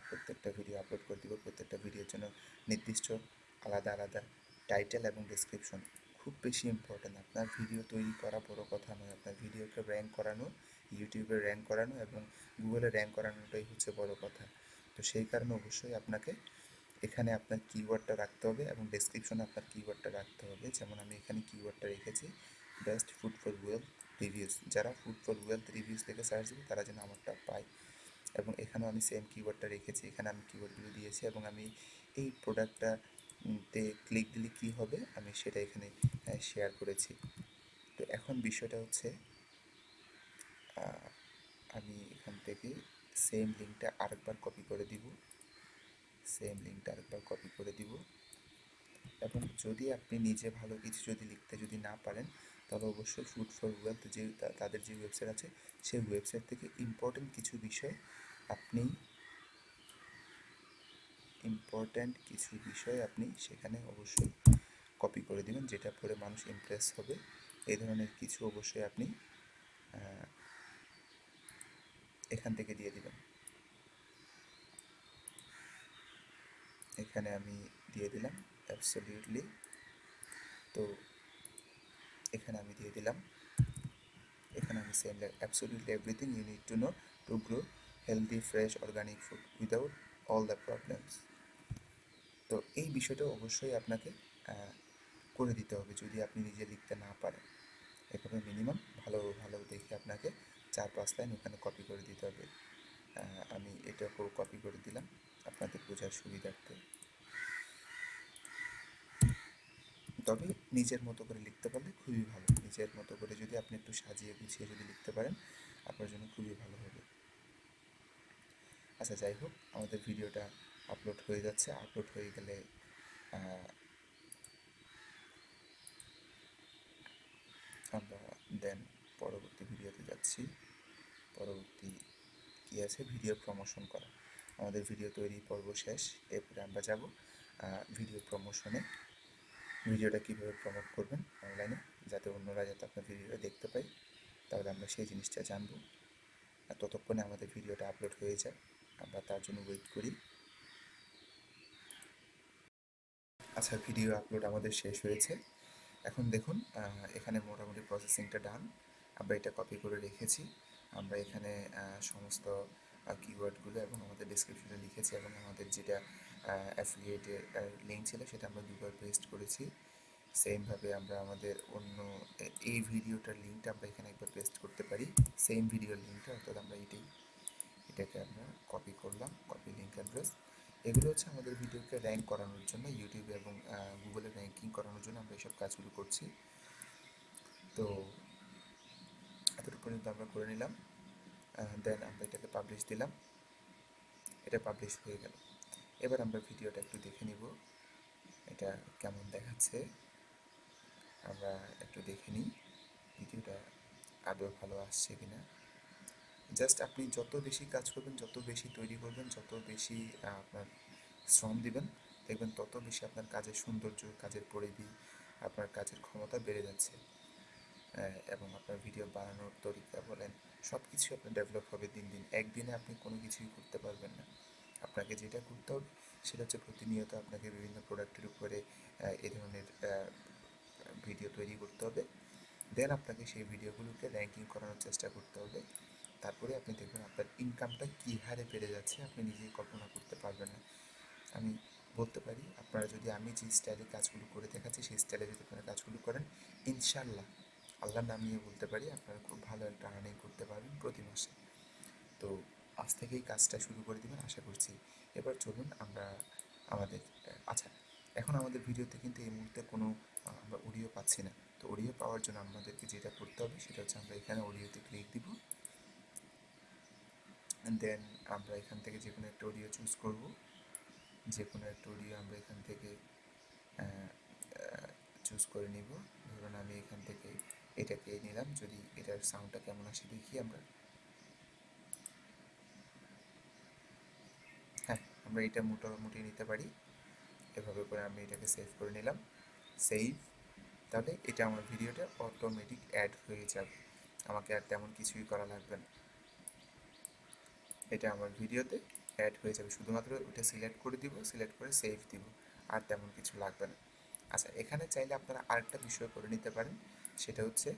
প্রত্যেকটা ভিডিও আপলোড করে দিব। প্রত্যেকটা ভিডিওর জন্য নির্দিষ্ট আলাদা আলাদা টাইটেল এবং ডেসক্রিপশন খুব বেশি ইম্পর্ট্যান্ট। আপনার ভিডিও তৈরি করা বড় কথা নয়, আপনার ভিডিওকে র্যাঙ্ক করানো, ইউটিউবে র্যাঙ্ক করানো এবং গুগলে র্যাঙ্ক করানোটাই হচ্ছে বড় কথা। তো সেই কারণে অবশ্যই আপনাকে এখানে আপনার কিওয়ার্ডটা রাখতে হবে এবং ডেসক্রিপশনে আপনার কিওয়ার্ডটা রাখতে হবে। যেমন আমি এখানে কিওয়ার্ডটা রেখেছি best food for wealth reviews. যারা ফুড ফর ওয়েলথ রিভিউস থেকে সার্চ দেবে তারা যেন আমারটা পায়। এবং এখানেও আমি সেম কিওয়ার্ডটা রেখেছি, এখানে আমি কিওয়ার্ডগুলো দিয়েছি এবং আমি এই প্রোডাক্টটা তে ক্লিক দিলে কী হবে আমি সেটা এখানে শেয়ার করেছি। তো এখন বিষয়টা হচ্ছে আমি এখান থেকে সেম লিঙ্কটা আরেকবার কপি করে দিব, এবং যদি আপনি নিজে ভালো কিছু যদি লিখতে যদি না পারেন, তাহলে অবশ্যই ফুড ফর ওয়েলথ যে তাদের যে ওয়েবসাইট আছে সেই ওয়েবসাইট থেকে ইম্পর্টেন্ট কিছু বিষয় আপনি সেখানে অবশ্যই কপি করে দিবেন, যেটা পড়ে মানুষ ইমপ্রেস হবে। এই ধরনের কিছু অবশ্যই আপনি এখান থেকে দিয়ে দিবেন। এখানে আমি দিয়ে দিলাম অ্যাবসলিউটলি। তো এখানে আমি দিয়ে দিলাম, এখানে আমি same absolutely everything you need to know to grow healthy fresh organic food without all the problems. তো এই বিষয়টা অবশ্যই আপনাকে করে দিতে হবে যদি আপনি নিজে লিখতে না পারেন। এভাবে মিনিমাম ভালো দেখে আপনাকে 4-5 লাইন ওখানে কপি করে দিতে হবে। আমি এটাকেও কপি করে দিলাম আপনাদের বোঝার সুবিধার্থে। তবে নিজের মতো করে লিখতে পারলে খুবই ভালো। নিজের মতো করে যদি আপনি একটু সাজিয়ে গুছিয়ে যদি লিখতে পারেন আপনার জন্য খুবই ভালো হবে। আচ্ছা, যাই হোক, আমাদের ভিডিওটা আপলোড হয়ে যাচ্ছে। আপলোড হয়ে গেলে আমরা দেন পরবর্তী ভিডিওতে যাচ্ছি। পরবর্তী কী আছে, ভিডিও প্রমোশন করা। আমাদের ভিডিও তৈরি পর্ব শেষ, এরপরে আমরা যাব ভিডিও প্রমোশনে। ভিডিওটা কীভাবে প্রমোট করবেন অনলাইনে, যাতে অন্যরা যাতে আপনার ভিডিওটা দেখতে পায়, তাহলে আমরা সেই জিনিসটা জানবো। আর ততক্ষণে আমাদের ভিডিওটা আপলোড হয়ে যায়, আমরা তার জন্য ওয়েট করি। আচ্ছা, ভিডিও আপলোড আমাদের শেষ হয়েছে। এখন দেখুন এখানে মোটামুটি প্রসেসিংটা ডান। আমরা এটা কপি করে রেখেছি। আমরা এখানে সমস্ত কিওয়ার্ডগুলো এবং আমাদের ডেসক্রিপশনে লিখেছি এবং আমাদের যেটা অ্যাফিলিয়েটের লিঙ্ক ছিল সেটা আমরা দুবার পেস্ট করেছি। সেমভাবে আমরা আমাদের অন্য এই ভিডিওটার লিঙ্কটা আমরা এখানে একবার পেস্ট করতে পারি, সেম ভিডিওর লিঙ্কটা, অর্থাৎ আমরা এটাকে আমরা কপি করলাম, কপি লিঙ্ক অ্যাড্রেস। এগুলো হচ্ছে আমাদের ভিডিওকে র্যাঙ্ক করানোর জন্য, ইউটিউবে এবং গুগলে র্যাঙ্কিং করানোর জন্য আমরা এইসব কাজগুলো করছি। তো এতটুকু পর্যন্ত আমরা করে নিলাম। দেন আমরা এটাকে পাবলিশ দিলাম, এটা পাবলিশ হয়ে গেল। এবার আমরা ভিডিওটা একটু দেখে নিব এটা কেমন দেখাচ্ছে। আমরা একটু দেখে নিই ভিডিওটা আদৌ ভালো আসছে কিনা। জাস্ট আপনি যত বেশি কাজ করবেন, যত বেশি তৈরি করবেন, যত বেশি আপনার শ্রম দিবেন, দেখবেন তত বেশি আপনার কাজের সৌন্দর্য, কাজের পরিধি, আপনার কাজের ক্ষমতা বেড়ে যাচ্ছে। এবং আপনার ভিডিও বানানোর তরিকা বলেন, সব কিছুই আপনার ডেভেলপ হবে দিন দিন। একদিনে আপনি কোনো কিছুই করতে পারবেন না। আপনাকে যেটা করতে হবে সেটা হচ্ছে প্রতিনিয়ত আপনাকে বিভিন্ন প্রোডাক্টের উপরে এই ধরনের ভিডিও তৈরি করতে হবে। দেন আপনাকে সেই ভিডিওগুলোকে র্যাঙ্কিং করানোর চেষ্টা করতে হবে। তারপরে আপনি দেখবেন আপনার ইনকামটা কী হারে বেড়ে যাচ্ছে, আপনি নিজেই কল্পনা করতে পারবেন না। আমি বলতে পারি, আপনারা যদি আমি যে স্টাইলে কাজগুলো করে দেখাচ্ছি সেই স্টাইলে যদি আপনারা কাজগুলো করেন, ইনশাল্লাহ আল্লাহর নাম নিয়ে বলতে পারি আপনারা খুব ভালো একটা আর্নিং করতে পারবেন প্রতি মাসে। তো আজ থেকেই কাজটা শুরু করে দেবেন আশা করছি। এবার চলুন আমরা আমাদের আচ্ছা, এখন আমাদের ভিডিওতে কিন্তু এই মুহূর্তে কোনো আমরা অডিও পাচ্ছি না। তো অডিও পাওয়ার জন্য আমাদেরকে যেটা করতে হবে সেটা হচ্ছে আমরা এখানে অডিওতে ক্লিক দিব। দেন আমরা এখান থেকে যে কোনো একটা অডিও চুজ করব। যে কোনো একটা অডিও আমরা এখান থেকে চুজ করে নিব। ধরুন আমি এখান থেকে এটাকে নিলাম, যদি এটার সাউন্ডটা কেমন আসে দেখি আমরা। হ্যাঁ, আমরা এটা মোটামুটি নিতে পারি। এভাবে করে আমি এটাকে সেভ করে নিলাম। সেভ। তাহলে এটা আমার ভিডিওটা অটোমেটিক অ্যাড হয়ে যাবে, আমাকে আর তেমন কিছুই করা লাগবে না। এটা আমার ভিডিওতে অ্যাড হয়ে যাবে, শুধুমাত্র ওটা সিলেক্ট করে দিব, সিলেক্ট করে সেভ দিব, আর তেমন কিছু লাগবে না। আচ্ছা, এখানে চাইলে আপনারা আরেকটা বিষয় করে নিতে পারেন, সেটা হচ্ছে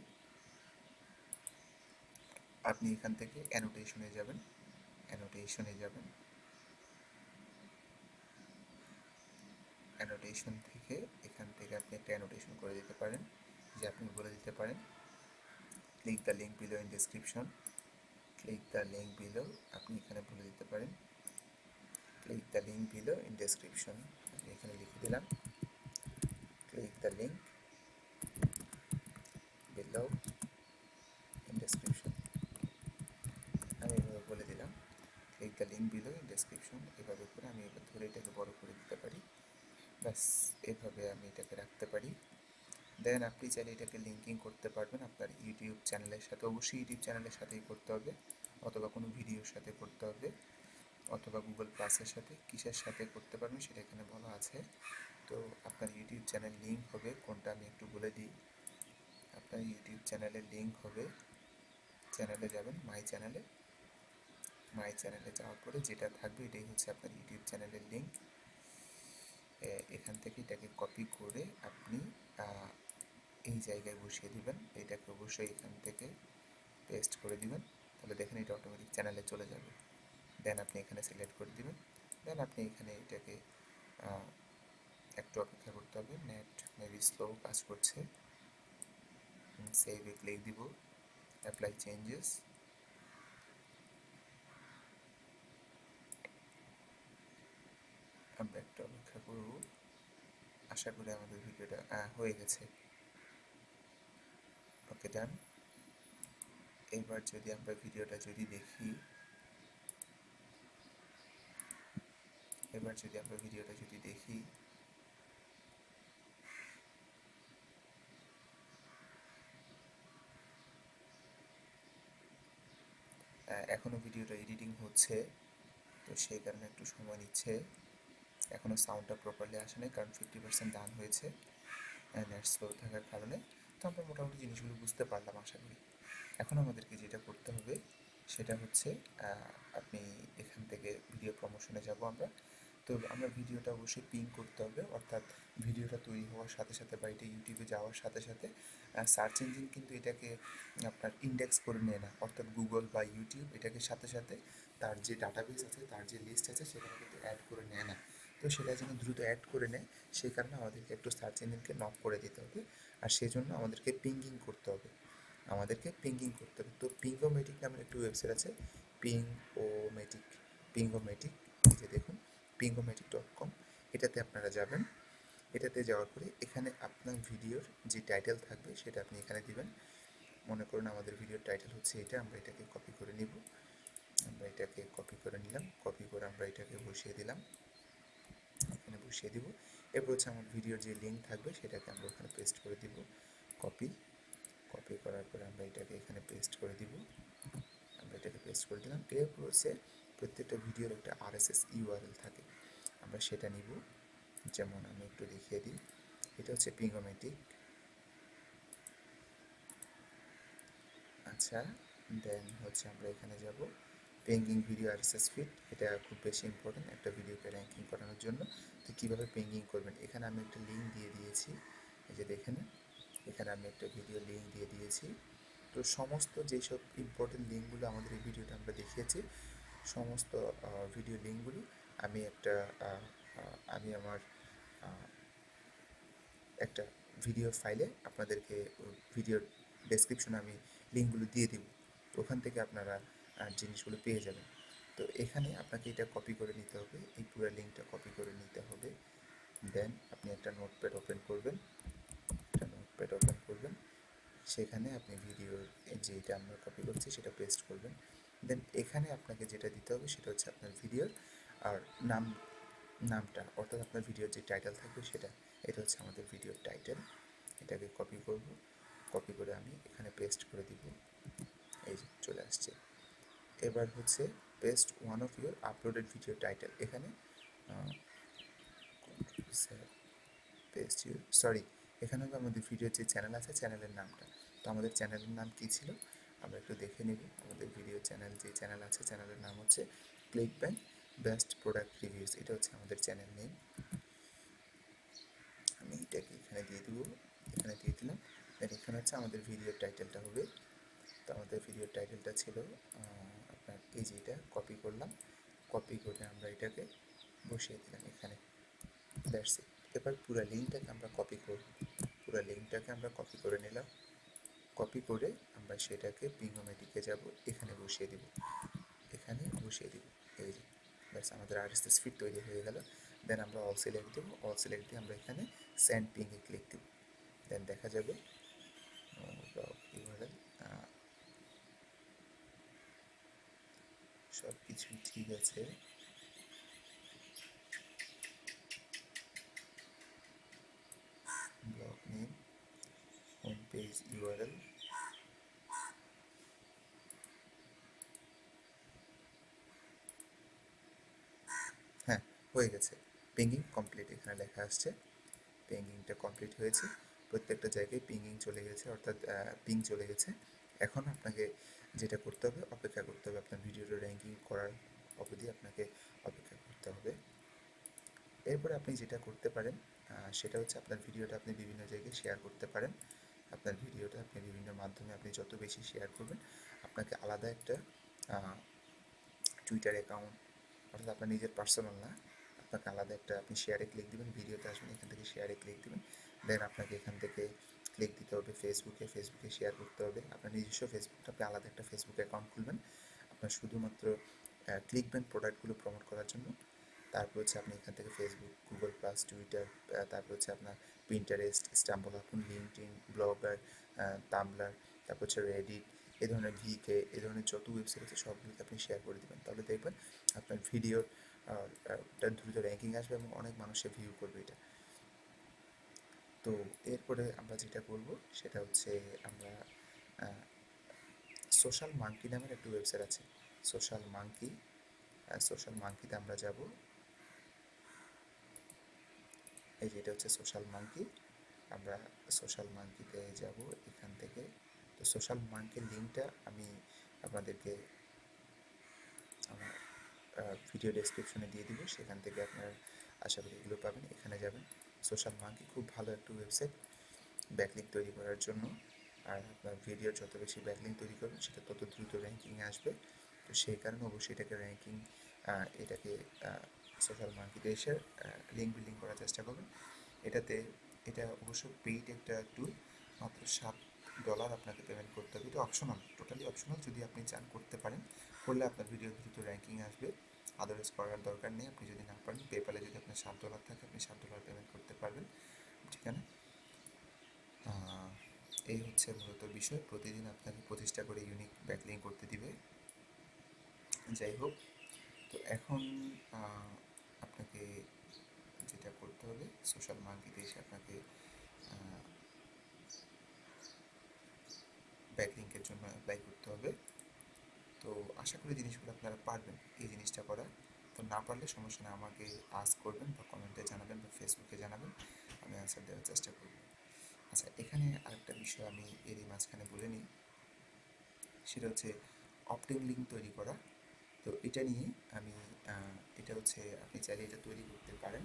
আপনি এখান থেকে অ্যানোটেশনে যাবেন। অ্যানোটেশনে যাবেন, অ্যানোটেশন থেকে এখান থেকে আপনি একটা অ্যানোটেশন করে দিতে পারেন, যে আপনি বলে দিতে পারেন click the link below in description. Click the link below, আপনি এখানে বলে দিতে পারেন click the link below in description. আমি এখানে লিখে দিলাম click the link below in description. আমি এভাবে বলে দিলাম click the link below in description. এভাবে করে আমি এবার ধরে এটাকে বড় করে দিতে পারি, ব্যাস এভাবে আমি এটাকে রাখতে পারি। দেন আপনি চাইলে এটাকে লিঙ্কিং করতে পারবেন আপনার ইউটিউব চ্যানেলের সাথে। অবশ্যই ইউটিউব চ্যানেলের সাথেই করতে হবে, অথবা কোনো ভিডিওর সাথে করতে হবে, অথবা গুগল প্লাসের সাথে। কিসের সাথে করতে পারবেন সেটা এখানে বলা আছে। তো আপনার ইউটিউব চ্যানেল লিঙ্ক হবে কোনটা আমি একটু বলে দিই। আপনার ইউটিউব চ্যানেলের লিঙ্ক হবে, চ্যানেলে যাবেন, মাই চ্যানেলে। মাই চ্যানেলে যাওয়ার পরে যেটা থাকবে এটাই হচ্ছে আপনার ইউটিউব চ্যানেলের লিঙ্ক। এখান থেকে এটাকে কপি করে আপনি এই জায়গায় বসিয়ে দিবেন। এটাকে অবশ্যই এখান থেকে পেস্ট করে দিবেন, তাহলে দেখেন এটা অটোমেটিক চ্যানেলে চলে যাবে। দেন আপনি এখানে সিলেক্ট করে দিবেন। দেন আপনি এখানে এটাকে একটু অপেক্ষা করতে হবে, নেট মেবি স্লো কাজ করছে। সেভে ক্লিক দিব, অ্যাপ্লাই চেঞ্জেস। আমরা একটু অপেক্ষা করব, আশা করি আমাদের ভিডিওটা হয়ে গেছে। ওকে, ডান। এবার যদি আমরা ভিডিওটা যদি দেখি, এবার যদি আমরা ভিডিওটা যদি দেখি, এখনও ভিডিওটা এডিটিং হচ্ছে, তো সেই কারণে একটু সময় নিচ্ছে। এখনও সাউন্ডটা প্রপারলি আসে নাই, কারণ 50% ডান হয়েছে নেট স্লো থাকার কারণে। তো আমরা মোটামুটি জিনিসগুলো বুঝতে পারলাম আশা করি। এখন আমাদেরকে যেটা করতে হবে সেটা হচ্ছে আপনি এখান থেকে ভিডিও প্রমোশনে যাব আমরা। তো আমরা ভিডিওটা অবশ্যই পিং করতে হবে, অর্থাৎ ভিডিওটা তৈরি হওয়ার সাথে সাথে বা এটা ইউটিউবে যাওয়ার সাথে সাথে সার্চ ইঞ্জিন কিন্তু এটাকে আপনার ইন্ডেক্স করে নেয় না, অর্থাৎ গুগল বা ইউটিউব এটাকে সাথে সাথে তার যে ডাটাবেস আছে, তার যে লিস্ট আছে সেখানে কিন্তু অ্যাড করে নেয় না। তো সেটা যেন দ্রুত অ্যাড করে নেয়, সেই কারণে আমাদেরকে একটু সার্চ ইঞ্জিনকে নক করে দিতে হবে, আর সেই জন্য আমাদেরকে পিঙ্গিং করতে হবে। তো পিঙ্গোমেটিক নামের একটি ওয়েবসাইট আছে, পিঙ্গোমেটিক। পিঙ্গোমেটিক, এই যে দেখুন পিঙ্গোমেটিক.com, এটাতে আপনারা যাবেন। এটাতে যাওয়ার পরে এখানে আপনার ভিডিওর যে টাইটেল থাকবে সেটা আপনি এখানে দিবেন। মনে করুন আমাদের ভিডিওর টাইটেল হচ্ছে এটা, আমরা এটাকে কপি করে নিব। আমরা এটাকে কপি করে নিলাম, কপি করে আমরা এটাকে বসিয়ে দিলাম, এখানে বসিয়ে দিব। এরপর হচ্ছে আমার ভিডিওর যে লিঙ্ক থাকবে সেটাকে আমরা ওখানে পেস্ট করে দিব। কপি করার পরে আমরা এটাকে এখানে পেস্ট করে দিব। আমরা এটাকে পেস্ট করে দিলাম। এরপর হচ্ছে প্রত্যেকটা ভিডিওর একটা RSS URL থাকে, আমরা সেটা নিব। যেমন আমি একটু দেখিয়ে দিই, এটা হচ্ছে পিঙ্গোমেটিক। আচ্ছা, দেন হচ্ছে আমরা এখানে যাব পেঙ্গিং ভিডিও RSS ফিড। এটা খুব বেশি ইম্পর্টেন্ট একটা ভিডিওকে র্যাঙ্কিং করানোর জন্য। তো কীভাবে পেঙ্গিং করবেন, এখানে আমি একটা লিঙ্ক দিয়ে দিয়েছি, এই যে দেখেন এখানে আমি একটা ভিডিও লিঙ্ক দিয়ে দিয়েছি। তো সমস্ত যেসব ইম্পর্টেন্ট লিঙ্কগুলো আমাদের এই ভিডিওটা আমরা দেখিয়েছি, সমস্ত ভিডিও লিঙ্কগুলো আমি আমার একটা ভিডিও ফাইলে আপনাদেরকে ভিডিওর ডেসক্রিপশনে আমি লিঙ্কগুলো দিয়ে দেব, ওখান থেকে আপনারা জিনিসগুলো পেয়ে যাবেন। তো এখানে আপনাকে এটা কপি করে নিতে হবে, এই পুরো লিঙ্কটা কপি করে নিতে হবে। দেন আপনি একটা নোটপ্যাড ওপেন করবেন, সেখানে আপনি ভিডিওর যেটা আমরা কপি করছি সেটা পেস্ট করবেন। দেন এখানে আপনাকে যেটা দিতে হবে সেটা হচ্ছে আপনার ভিডিওর আর নামটা, অর্থাৎ আপনার ভিডিওর যে টাইটেল থাকবে সেটা। এটা হচ্ছে আমাদের ভিডিওর টাইটেল, এটাকে কপি করব, কপি করে আমি এখানে পেস্ট করে দিব, এই যে চলে আসছে। এবার হচ্ছে paste one of your uploaded video title, এখানে পেস্ট ইউর এখানে আমাদের ভিডিওর যে চ্যানেল আছে চ্যানেলের নামটা। তো আমাদের চ্যানেলের নাম কী ছিল আমরা একটু দেখে নেব। আমাদের ভিডিও চ্যানেল যে চ্যানেল আছে চ্যানেলের নাম হচ্ছে ক্লিকব্যাংক বেস্ট প্রোডাক্ট রিভিউস, এটা হচ্ছে আমাদের চ্যানেল নেম। আমি এটাকে এখানে দিয়ে দেবো, এখানে দিয়ে দিলাম। দেন এখানে হচ্ছে আমাদের ভিডিওর টাইটেলটা হবে। তো আমাদের ভিডিওর টাইটেলটা ছিল আপনার এই যে, এটা কপি করলাম, কপি করে আমরা এটাকে বসিয়ে দিলাম এখানে, দ্যাটস ইট। এবার পুরো লিঙ্কটাকে আমরা কপি করব, পুরো লিঙ্কটাকে আমরা কপি করে নিলাম। কপি করে আমরা সেটাকে পিঙ্গোমেটিকে যাব, এখানে বসিয়ে দিব, এখানে বসিয়ে দিব, এই যে ব্যাস আমাদের RSS ফিড তৈরি হয়ে গেল। দেন আমরা অল সিলেক্ট দেবো, অল সিলেক্ট দিয়ে আমরা এখানে সেন্ড পিঙ্গে ক্লিক দেব। দেন দেখা যাবে সব কিছুই ঠিক আছে। Blog name, home page URL, হ্যাঁ হয়ে গেছে, পিঙ্গিং কমপ্লিট এখানে লেখা আসছে, পিঙ্গিংটা কমপ্লিট হয়েছে, প্রত্যেকটা জায়গায় পিঙ্গিং চলে গেছে, অর্থাৎ পিং চলে গেছে। এখন আপনাকে যেটা করতে হবে অপেক্ষা করতে হবে, আপনার ভিডিওটা র্যাঙ্কিং করার অবধি আপনাকে অপেক্ষা করতে হবে। এরপরে আপনি যেটা করতে পারেন সেটা হচ্ছে আপনার ভিডিওটা আপনি বিভিন্ন জায়গায় শেয়ার করতে পারেন। আপনার ভিডিওটা আপনি বিভিন্ন মাধ্যমে আপনি যত বেশি শেয়ার করবেন, আপনাকে আলাদা একটা টুইটার অ্যাকাউন্ট, অর্থাৎ আপনার নিজের পার্সোনাল না, আপনাকে আলাদা একটা, আপনি শেয়ারে ক্লিক দেবেন, ভিডিওতে আসবেন, এখান থেকে শেয়ারে ক্লিক দেবেন। দেন আপনাকে এখান থেকে ক্লিক দিতে হবে ফেসবুকে শেয়ার করতে হবে। আপনার নিজস্ব ফেসবুকটা আপনি আলাদা একটা ফেসবুক অ্যাকাউন্ট খুলবেন, আপনার শুধুমাত্র ক্লিকব্যাংক প্রোডাক্টগুলো প্রমোট করার জন্য। তারপর হচ্ছে আপনি এখান থেকে ফেসবুক, গুগল প্লাস, টুইটার, তারপর হচ্ছে আপনার পিন্টারেস্ট, স্টাম্বল আপন, লিঙ্কডইন, ব্লগার, তাম্বলার, তারপর হচ্ছে রেডিট, এই ধরনের ভিকে, এই ধরনের যত ওয়েবসাইট আছে সবগুলোতে আপনি শেয়ার করে দেবেন। তাহলে দেখবেন আপনার ভিডিওর দ্রুত র্যাঙ্কিং আসবে এবং অনেক মানুষে ভিউ করবে এটা। তো এরপরে আমরা যেটা করব সেটা হচ্ছে আমরা সোশ্যাল মাঙ্কি নামের একটা ওয়েবসাইট আছে, সোশ্যাল মাঙ্কিতে আমরা যাব। এই যে এটা হচ্ছে সোশ্যাল মাঙ্কি, আমরা সোশ্যাল মাঙ্কিতে যাব এখান থেকে। তো সোশ্যাল মাঙ্কির লিঙ্কটা আমি আপনাদেরকে আমার ভিডিও ডেসক্রিপশনে দিয়ে দিব, সেখান থেকে আপনারা আশা করি এগুলো পাবেন। এখানে যাবেন, সোশ্যাল মাঙ্কি খুব ভালো একটা ওয়েবসাইট ব্যাকলিঙ্ক তৈরি করার জন্য। আর আপনার ভিডিও যত বেশি ব্যাকলিঙ্ক তৈরি করবেন সেটা তত দ্রুত র্যাঙ্কিংয়ে আসবে। তো সেই কারণে অবশ্যই এটাকে সোশ্যাল মার্কেটে এসে লিঙ্ক বিল্ডিং করার চেষ্টা করবেন। এটা অবশ্য পেইড একটা টুল, মাত্র $7 আপনাকে পেমেন্ট করতে হবে। এটা অপশনাল, টোটালি অপশনাল, যদি আপনি চান করতে পারেন, করলে আপনার ভিডিও দ্রুত র্যাঙ্কিং আসবে। আদারওয়াইজ করার দরকার নেই। আপনি যদি না পারেন, পেপ্যালে যদি আপনার $7 থাকে আপনি $7 পেমেন্ট করতে পারবেন, ঠিক আছে। এই হচ্ছে মূলত বিষয়, প্রতিদিন আপনাকে 25টা করে ইউনিক ব্যাকলিঙ্ক করতে দিবে। যাই হোক, তো এখন আপনাকে যেটা করতে হবে, সোশ্যাল মার্কেটে এসে আপনাকে ব্যাকলিঙ্কের জন্য অ্যাপ্লাই করতে হবে। তো আশা করি জিনিসগুলো আপনারা পারবেন এই জিনিসটা করা। তো না পারলে সমস্যা না, আমাকে আস্ক করবেন বা কমেন্টে জানাবেন বা ফেসবুকে জানাবেন, আমি অ্যান্সার দেওয়ার চেষ্টা করব। আচ্ছা, এখানে আরেকটা বিষয় আমি এরই মাঝখানে বলে নিই, সেটা হচ্ছে অপটিং লিঙ্ক তৈরি করা। তো এটা নিয়ে আমি এটা হচ্ছে আপনি চাইলে এটা তৈরি করতে পারেন।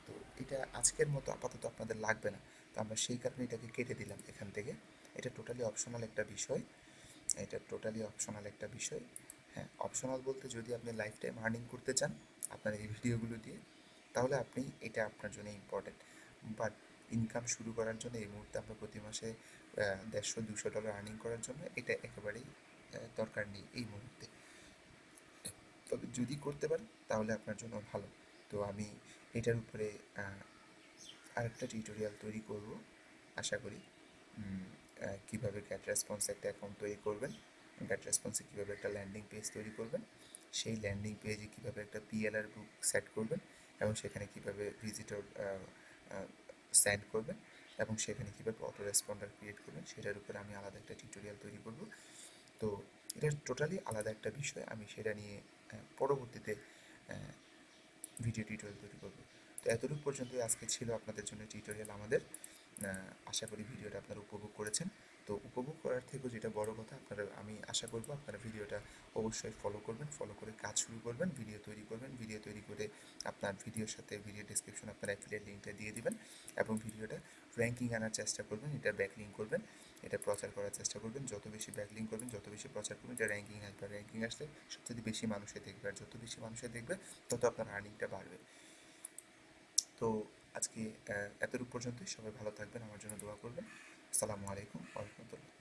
তো এটা আজকের মতো আপাতত আপনাদের লাগবে না, তো আমরা সেই কারণে এটাকে কেটে দিলাম এখান থেকে। এটা টোটালি অপশনাল একটা বিষয়, এটা টোটালি অপশনাল একটা বিষয়। হ্যাঁ, অপশনাল বলতে যদি আপনি লাইফ টাইম আর্নিং করতে চান আপনার এই ভিডিওগুলো দিয়ে, তাহলে আপনি এটা আপনার জন্য ইম্পর্টেন্ট। বাট ইনকাম শুরু করার জন্য এই মুহূর্তে আমরা প্রতি মাসে 150-200 ডলার আর্নিং করার জন্য এটা একেবারেই দরকার নেই এই মুহূর্তে। তবে যদি করতে পারেন তাহলে আপনার জন্য ভালো। তো আমি এটার উপরে আরেকটা টিউটোরিয়াল তৈরি করব আশা করি। কীভাবে গ্যাট রেসপন্স একটা অ্যাকাউন্ট তৈরি করবেন, গ্যাট রেসপন্সে কীভাবে একটা ল্যান্ডিং পেজ তৈরি করবেন, সেই ল্যান্ডিং পেজে কীভাবে একটা পিএলআর গ্রুপ সেট করবেন এবং সেখানে কীভাবে ভিজিটর সেন্ড করবেন এবং সেখানে কীভাবে অটো রেসপন্ডার ক্রিয়েট করবেন, সেটার উপরে আমি আলাদা একটা টিউটোরিয়াল তৈরি করব। তো এটা টোটালি আলাদা একটা বিষয়, আমি সেটা নিয়ে পরবর্তীতে ভিডিও টিউটোরিয়াল তৈরি করব। তো এতটুকু পর্যন্তই আজকে ছিল আপনাদের জন্য টিউটোরিয়াল আমাদের। আশা করি ভিডিওটা আপনারা উপভোগ করেছেন। তো উপভোগ করার থেকেও যেটা বড় কথা, আমি আশা করব আপনারা ভিডিওটা অবশ্যই ফলো করবেন, ফলো করে কাজ শুরু করবেন, ভিডিও তৈরি করবেন, ভিডিও তৈরি করে আপনার ভিডিওর সাথে ভিডিও ডেসক্রিপশন আপনার অ্যাফিলিয়েট লিঙ্কটা দিয়ে দিবেন এবং ভিডিওটা র্যাঙ্কিং আনার চেষ্টা করবেন, এটা ব্যাকলিঙ্ক করবেন, এটা প্রচার করার চেষ্টা করবেন। যত বেশি ব্যাকলিঙ্ক করবেন, যত বেশি প্রচার করবেন, এটা র্যাঙ্কিং আসবে, র্যাঙ্কিং আসলে সবচেয়ে বেশি মানুষে দেখবে, আর যত বেশি মানুষে দেখবে তত আপনার আর্নিংটা বাড়বে। তো আজকে এতটুকু পর্যন্তই, সবাই ভালো থাকবেন, আমার জন্য দোয়া করবেন। আসসালামু আলাইকুম ওয়া রাহমাতুল্লাহ।